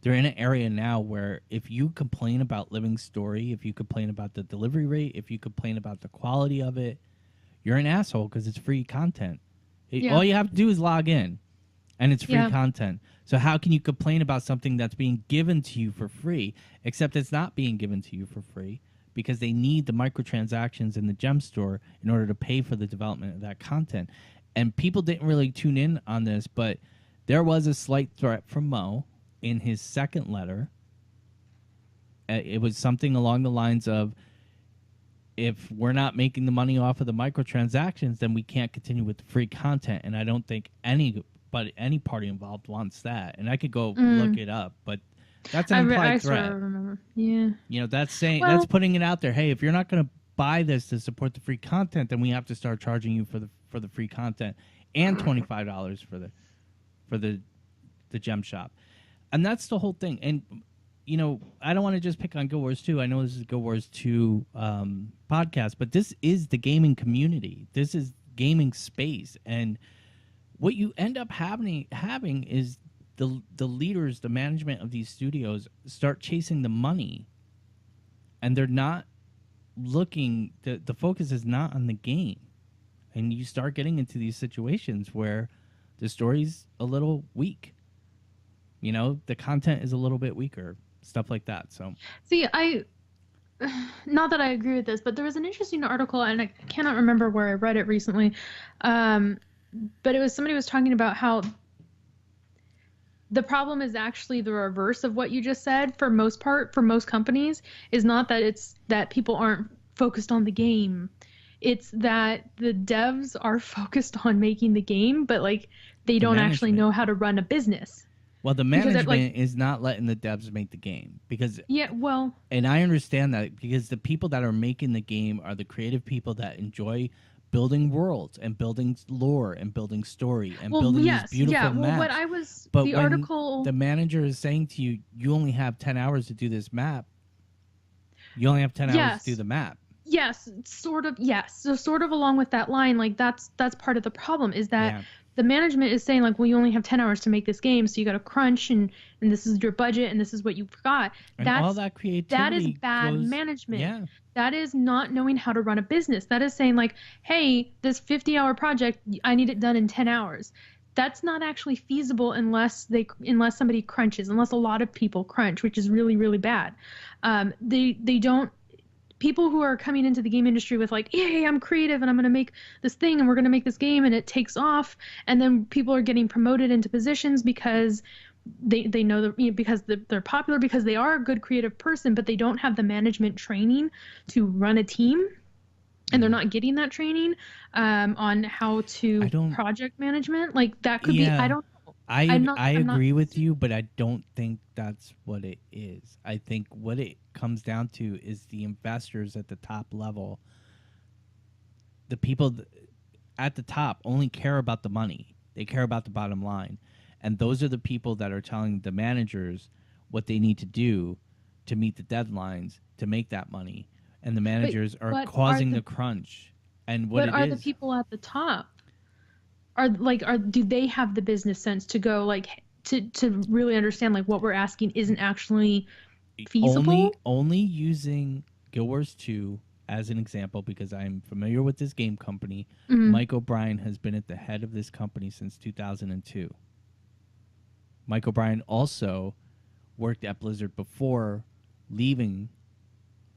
Speaker 1: they're in an area now where if you complain about Living Story, if you complain about the delivery rate, if you complain about the quality of it, you're an asshole because it's free content. All you have to do is log in, and it's free content. So how can you complain about something that's being given to you for free, except it's not being given to you for free because they need the microtransactions in the gem store in order to pay for the development of that content. And people didn't really tune in on this, but there was a slight threat from Mo in his second letter. It was something along the lines of, if we're not making the money off of the microtransactions, then we can't continue with the free content. And I don't think any party involved wants that. And I could go look it up, but that's an implied threat.
Speaker 3: I remember. Yeah.
Speaker 1: You know, that's saying, that's putting it out there. Hey, if you're not going to buy this to support the free content, then we have to start charging you for the free content and $25 for the gem shop. And that's the whole thing. And, you know, I don't want to just pick on Guild Wars 2. I know this is Guild Wars 2 podcast, but this is the gaming community. This is gaming space. And what you end up having is the leaders, the management of these studios start chasing the money. And they're not looking, the focus is not on the game. And you start getting into these situations where the story's a little weak. You know, the content is a little bit weaker, stuff like that. So,
Speaker 3: see, not that I agree with this, but there was an interesting article, and I cannot remember where I read it recently, but it was somebody was talking about how the problem is actually the reverse of what you just said. For most companies, is not that it's that people aren't focused on the game. It's that the devs are focused on making the game, but like they don't actually know how to run a business.
Speaker 1: Well, the management is not letting the devs make the game because and I understand that because the people that are making the game are the creative people that enjoy building worlds and building lore and building story and building these beautiful maps. But when the manager is saying to you, you only have 10 hours to do this map. You only have 10 hours to do the map.
Speaker 3: Yes, sort of. Yes. So sort of along with that line, like that's part of the problem is that the management is saying like, well, you only have 10 hours to make this game. So you got to crunch and this is your budget and this is what you've got.
Speaker 1: And all that creativity.
Speaker 3: That is bad management.
Speaker 1: Yeah.
Speaker 3: That is not knowing how to run a business. That is saying like, hey, this 50-hour project, I need it done in 10 hours. That's not actually feasible unless somebody crunches, unless a lot of people crunch, which is really, really bad. They don't. People who are coming into the game industry with like, hey, I'm creative and I'm going to make this thing and we're going to make this game and it takes off. And then people are getting promoted into positions because they know because they're popular, because they are a good creative person, but they don't have the management training to run a team. And they're not getting that training on how to project management. Like that could be, I don't know.
Speaker 1: I agree with you, but I don't think that's what it is. I think what it comes down to is the investors at the top level. The people at the top only care about the money. They care about the bottom line. And those are the people that are telling the managers what they need to do to meet the deadlines to make that money. And the managers are causing the crunch. And what
Speaker 3: are the people at the top? Do they have the business sense to go like to really understand like what we're asking isn't actually feasible?
Speaker 1: Only using Guild Wars 2 as an example, because I'm familiar with this game company. Mike O'Brien has been at the head of this company since 2002. Mike O'Brien also worked at Blizzard before leaving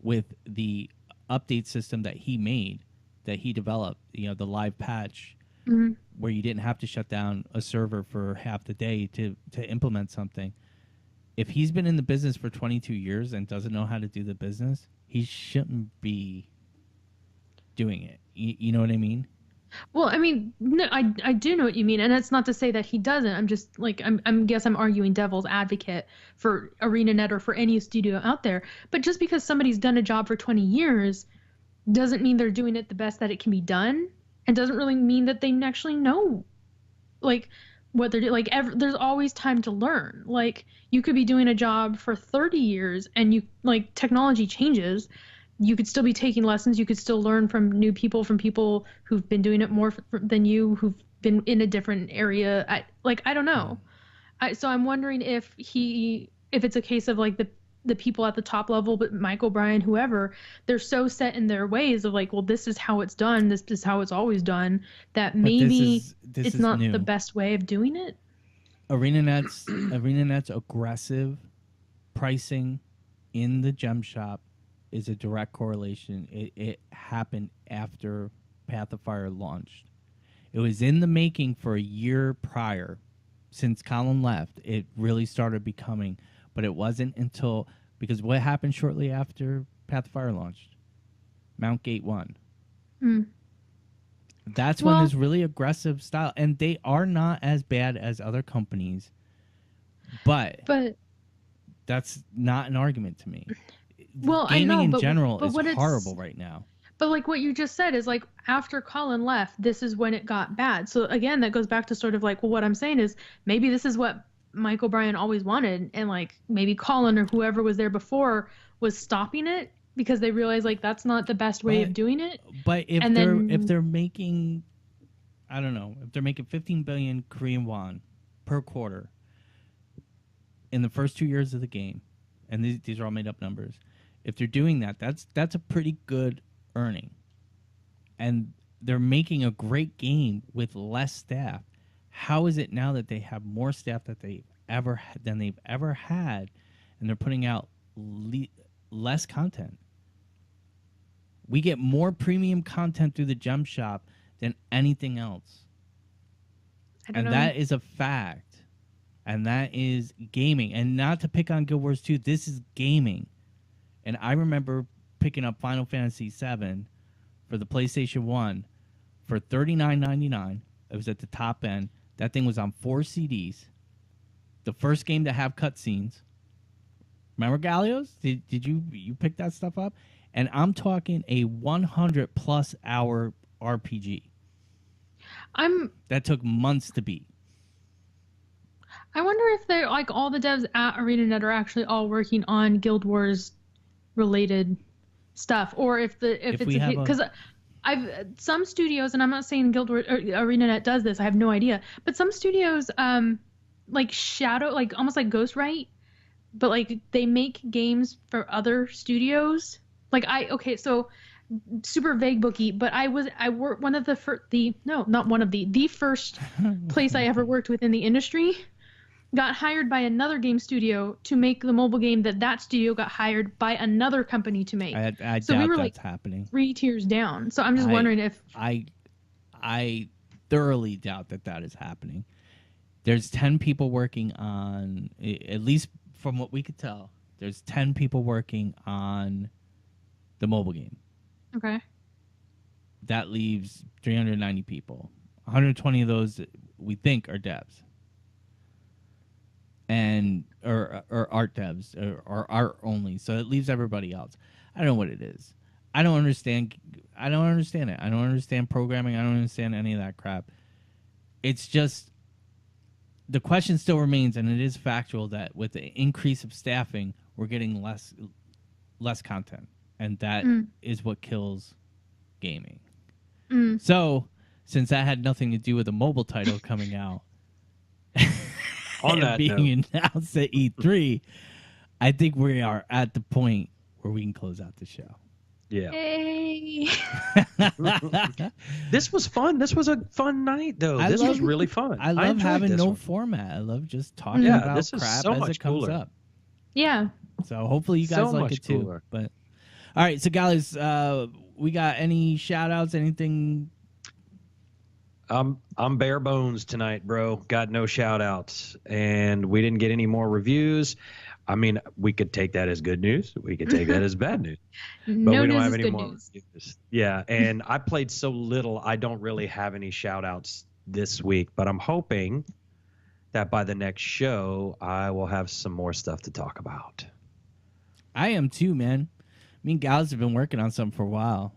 Speaker 1: with the update system that he made, that he developed, the live patch, where you didn't have to shut down a server for half the day to implement something. If he's been in the business for 22 years and doesn't know how to do the business, he shouldn't be doing it. You know what I mean?
Speaker 3: Well, I mean, no, I do know what you mean, and that's not to say that he doesn't. I'm just like I'm arguing devil's advocate for ArenaNet or for any studio out there. But just because somebody's done a job for 20 years doesn't mean they're doing it the best that it can be done, and doesn't really mean that they actually know, like, what they're doing. Like, there's always time to learn. Like, you could be doing a job for 30 years, and technology changes. You could still be taking lessons. You could still learn from new people, from people who've been doing it more than you, who've been in a different area. I don't know. So I'm wondering if it's a case of like the people at the top level, but Mike O'Brien, whoever, they're so set in their ways of like, well, this is how it's done. This is how it's always done. That maybe it's not the best way of doing it.
Speaker 1: ArenaNet's aggressive pricing in the gem shop is a direct correlation. It happened after Path of Fire launched. It was in the making for a year prior. Since Colin left, it really started becoming, but it wasn't until, because what happened shortly after Path of Fire launched? Mount Gate 1. That's when there's really aggressive style, and they are not as bad as other companies, but that's not an argument to me.
Speaker 3: Well,
Speaker 1: gaming
Speaker 3: I know,
Speaker 1: in general is
Speaker 3: what
Speaker 1: horrible right now.
Speaker 3: But like what you just said is like after Colin left, this is when it got bad. So again, that goes back to sort of like, well, what I'm saying is maybe this is what Mike O'Brien always wanted, and like maybe Colin or whoever was there before was stopping it because they realized like that's not the best way of doing it.
Speaker 1: But if they're making, I don't know, if they're making 15 billion Korean won per quarter in the first 2 years of the game, and these are all made up numbers. If they're doing that, that's a pretty good earning. And they're making a great game with less staff. How is it now that they have more staff than they've ever had, and they're putting out less content? We get more premium content through the gem shop than anything else. And that is a fact. And that is gaming. And not to pick on Guild Wars 2, this is gaming. And I remember picking up Final Fantasy VII for the PlayStation 1 for $39.99. It was at the top end. That thing was on 4 CDs. The first game to have cutscenes. Remember Gallios? Did you pick that stuff up? And I'm talking a 100+ hour RPG. That took months to beat.
Speaker 3: I wonder if they're like all the devs at ArenaNet are actually all working on Guild Wars related stuff, or if it's because I've some studios, and I'm not saying Guild Wars or ArenaNet does this, I have no idea, but some studios like shadow, like almost like Ghostwrite, but like they make games for other studios. Like so super vague bookie, but I worked the first place I ever worked within the industry. Got hired by another game studio to make the mobile game that studio got hired by another company to make.
Speaker 1: I
Speaker 3: so
Speaker 1: doubt
Speaker 3: we were
Speaker 1: that's
Speaker 3: like
Speaker 1: happening.
Speaker 3: 3 tiers down. So I'm just wondering if
Speaker 1: I thoroughly doubt that is happening. There's 10 people working on, at least from what we could tell, there's 10 people working on the mobile game.
Speaker 3: Okay.
Speaker 1: That leaves 390 people. 120 of those we think are devs. or art devs or art only. So it leaves everybody else. I don't know what it is. I don't understand it. I don't understand programming. I don't understand any of that crap. It's just the question still remains, and it is factual that with the increase of staffing, we're getting less content, and that is what kills gaming. So, since that had nothing to do with a mobile title coming out
Speaker 2: on that
Speaker 1: being announced at E3, I think we are at the point where we can close out the show.
Speaker 2: Yeah.
Speaker 3: Hey.
Speaker 2: This was fun. This was a fun night, though. This was really fun.
Speaker 1: I love having no format. I love just talking about
Speaker 2: this is
Speaker 1: crap
Speaker 2: so
Speaker 1: as
Speaker 2: much
Speaker 1: it comes
Speaker 2: cooler.
Speaker 1: up.
Speaker 3: Yeah.
Speaker 1: So hopefully you guys like it too.
Speaker 2: Cooler.
Speaker 1: But all right, so Gallios, we got any shout outs, anything?
Speaker 2: I'm bare bones tonight, bro. Got no shout outs. And we didn't get any more reviews. I mean, we could take that as good news. We could take that as bad news. But
Speaker 3: no
Speaker 2: we don't
Speaker 3: news
Speaker 2: have
Speaker 3: is
Speaker 2: any
Speaker 3: good
Speaker 2: more
Speaker 3: news.
Speaker 2: reviews. Yeah, and I played so little, I don't really have any shout outs this week. But I'm hoping that by the next show, I will have some more stuff to talk about.
Speaker 1: I am too, man. Me and Gallios have been working on something for a while.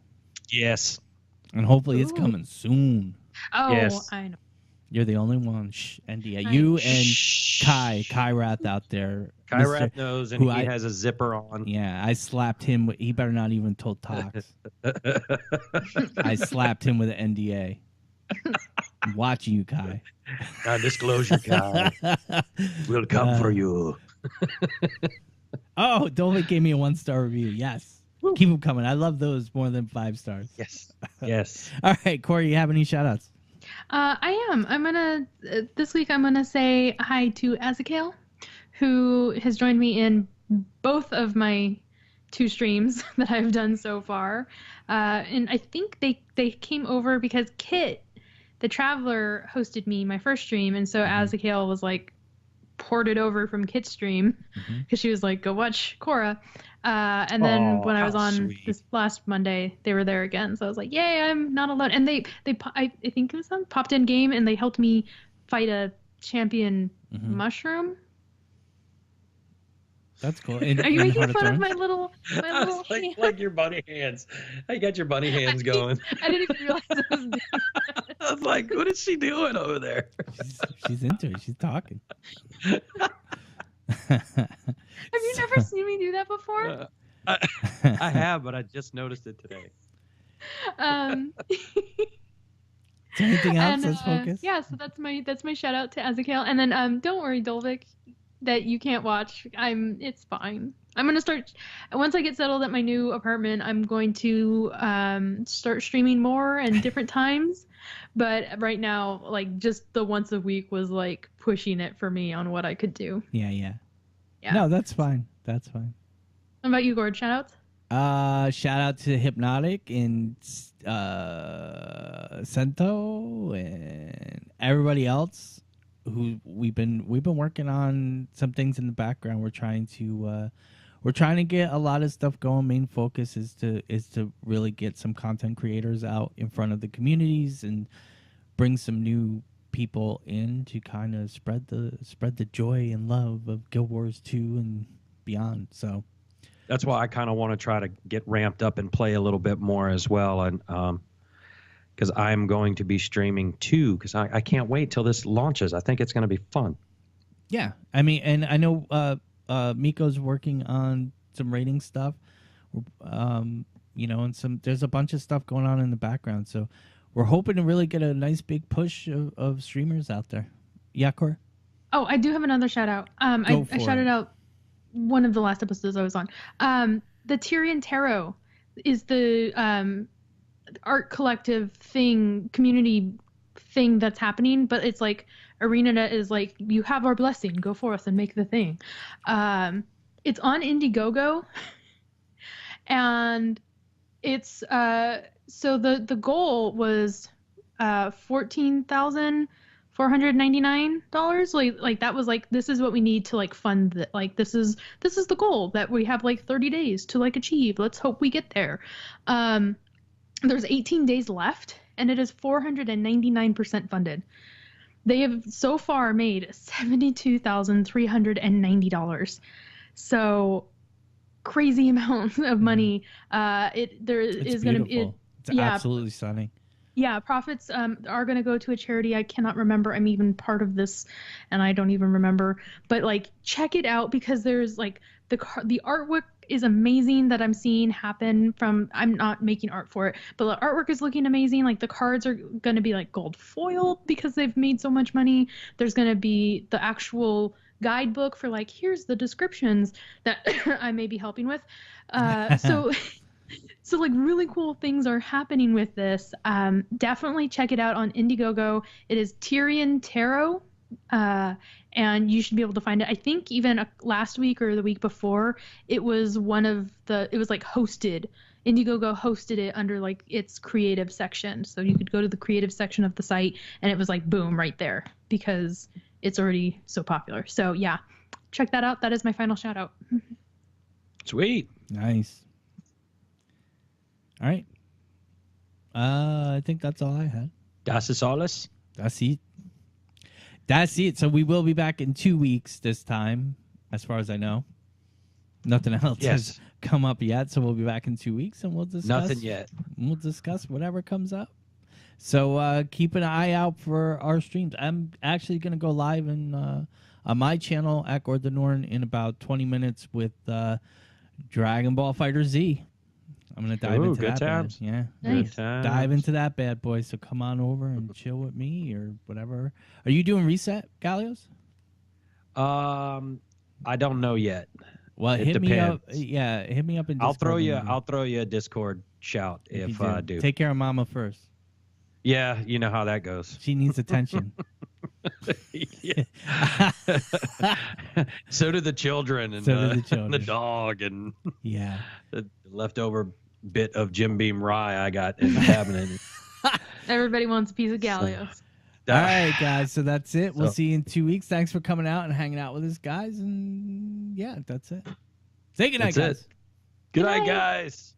Speaker 2: Yes.
Speaker 1: And hopefully it's coming soon.
Speaker 3: Oh,
Speaker 2: Yes.
Speaker 3: I know.
Speaker 1: You're the only one. Shh, NDA. You and Kai Rath out there.
Speaker 2: Kai Rath knows, and he has a zipper on.
Speaker 1: Yeah, I slapped him. He better not even told Tox. I slapped him with an NDA. I'm watching you, Kai.
Speaker 2: Non-disclosure, Kai. We'll come for you.
Speaker 1: Oh, Dolvik gave me a 1-star review. Yes. Woo. Keep them coming. I love those more than 5 stars.
Speaker 2: Yes. Yes.
Speaker 1: All right, Corey, you have any shout outs?
Speaker 3: I am. This week I'm going to say hi to Azakale, who has joined me in both of my 2 streams that I've done so far. And I think they came over because Kit, the Traveler, hosted me my first stream. And so Azakale was like ported over from Kit's stream because she was like, go watch Kora. And then when I was on this last Monday, they were there again. So I was like, yay, I'm not alone. And I think it was them, popped in game, and they helped me fight a champion mushroom.
Speaker 1: That's cool.
Speaker 3: Are you making fun of my little
Speaker 2: like your bunny hands? I got your bunny hands going.
Speaker 3: I didn't even realize I was doing that.
Speaker 2: I was like, what is she doing over there?
Speaker 1: She's into it. She's talking.
Speaker 3: Have you never seen me do that before?
Speaker 2: I have, but I just noticed it today.
Speaker 1: Is there anything else that's focused?
Speaker 3: Yeah, so that's my shout out to Azakale. And then don't worry, Dolvik, that you can't watch. It's fine. I'm gonna start once I get settled at my new apartment. I'm going to start streaming more and different times. But right now, like just the once a week was like pushing it for me on what I could do.
Speaker 1: Yeah. No, that's fine. That's fine.
Speaker 3: What about you, Gord? Shout outs?
Speaker 1: Shout out to Hypnotic and Sento and everybody else who we've been working on some things in the background. We're trying to get a lot of stuff going. Main focus is to really get some content creators out in front of the communities and bring some new people in to kind of spread the joy and love of Guild Wars 2 and beyond. So
Speaker 2: that's why I kind of want to try to get ramped up and play a little bit more as well. And because I'm going to be streaming too, because I can't wait till this launches. I think it's going to be fun.
Speaker 1: Yeah, I mean, and I know Miko's working on some rating stuff, and there's a bunch of stuff going on in the background. So we're hoping to really get a nice big push of streamers out there. Yeah, Cora?
Speaker 3: Oh, I do have another shout out. I shouted out one of the last episodes I was on. The Tyrion Tarot is the art collective community thing that's happening, but it's like ArenaNet is like, you have our blessing, go forth and make the thing. It's on Indiegogo, and it's so the goal was $14,499. Like that was like, this is what we need to like fund that. Like this is the goal that we have like 30 days to like achieve. Let's hope we get there. There's 18 days left, and it is 499% funded. They have so far made $72,390. So crazy amount of money.
Speaker 1: It's beautiful. It's absolutely stunning.
Speaker 3: Yeah, profits are going to go to a charity. I cannot remember. I'm even part of this, and I don't even remember. But like, check it out because there's like the artwork is amazing that I'm seeing happen from. I'm not making art for it, but the artwork is looking amazing. Like the cards are going to be like gold foiled because they've made so much money. There's going to be the actual guidebook for like, here's the descriptions that I may be helping with. So like really cool things are happening with this. Definitely check it out on Indiegogo. It is Tyrion Tarot, and you should be able to find it. I think even last week or the week before, it was it was like hosted. Indiegogo hosted it under like its creative section. So you could go to the creative section of the site and it was like boom right there because it's already so popular. So yeah, check that out. That is my final shout out.
Speaker 2: Sweet.
Speaker 1: Nice. All right. I think that's all I had.
Speaker 2: Das ist alles.
Speaker 1: That's it. That's it. So we will be back in 2 weeks this time, as far as I know. Nothing else has come up yet, so we'll be back in 2 weeks, and we'll discuss.
Speaker 2: Nothing yet.
Speaker 1: We'll discuss whatever comes up. So keep an eye out for our streams. I'm actually going to go live on my channel at Gord the Norn in about 20 minutes with Dragon Ball Fighter Z. I'm going to dive into that.
Speaker 2: Times.
Speaker 1: Yeah.
Speaker 3: Nice.
Speaker 1: Dive into that bad boy. So come on over and chill with me or whatever. Are you doing reset, Gallios?
Speaker 2: I don't know yet.
Speaker 1: Well, hit me up. Yeah, hit me up in Discord.
Speaker 2: I'll throw you a Discord shout if I do.
Speaker 1: Take care of Mama first.
Speaker 2: Yeah, you know how that goes.
Speaker 1: She needs attention.
Speaker 2: So do the children and the dog and the leftover bit of Jim Beam rye I got in the cabinet.
Speaker 3: Everybody wants a piece of Gallios.
Speaker 1: All right, guys. So that's it. We'll see you in 2 weeks. Thanks for coming out and hanging out with us, guys. And yeah, that's it. Say goodnight, guys.
Speaker 2: Good night, guys.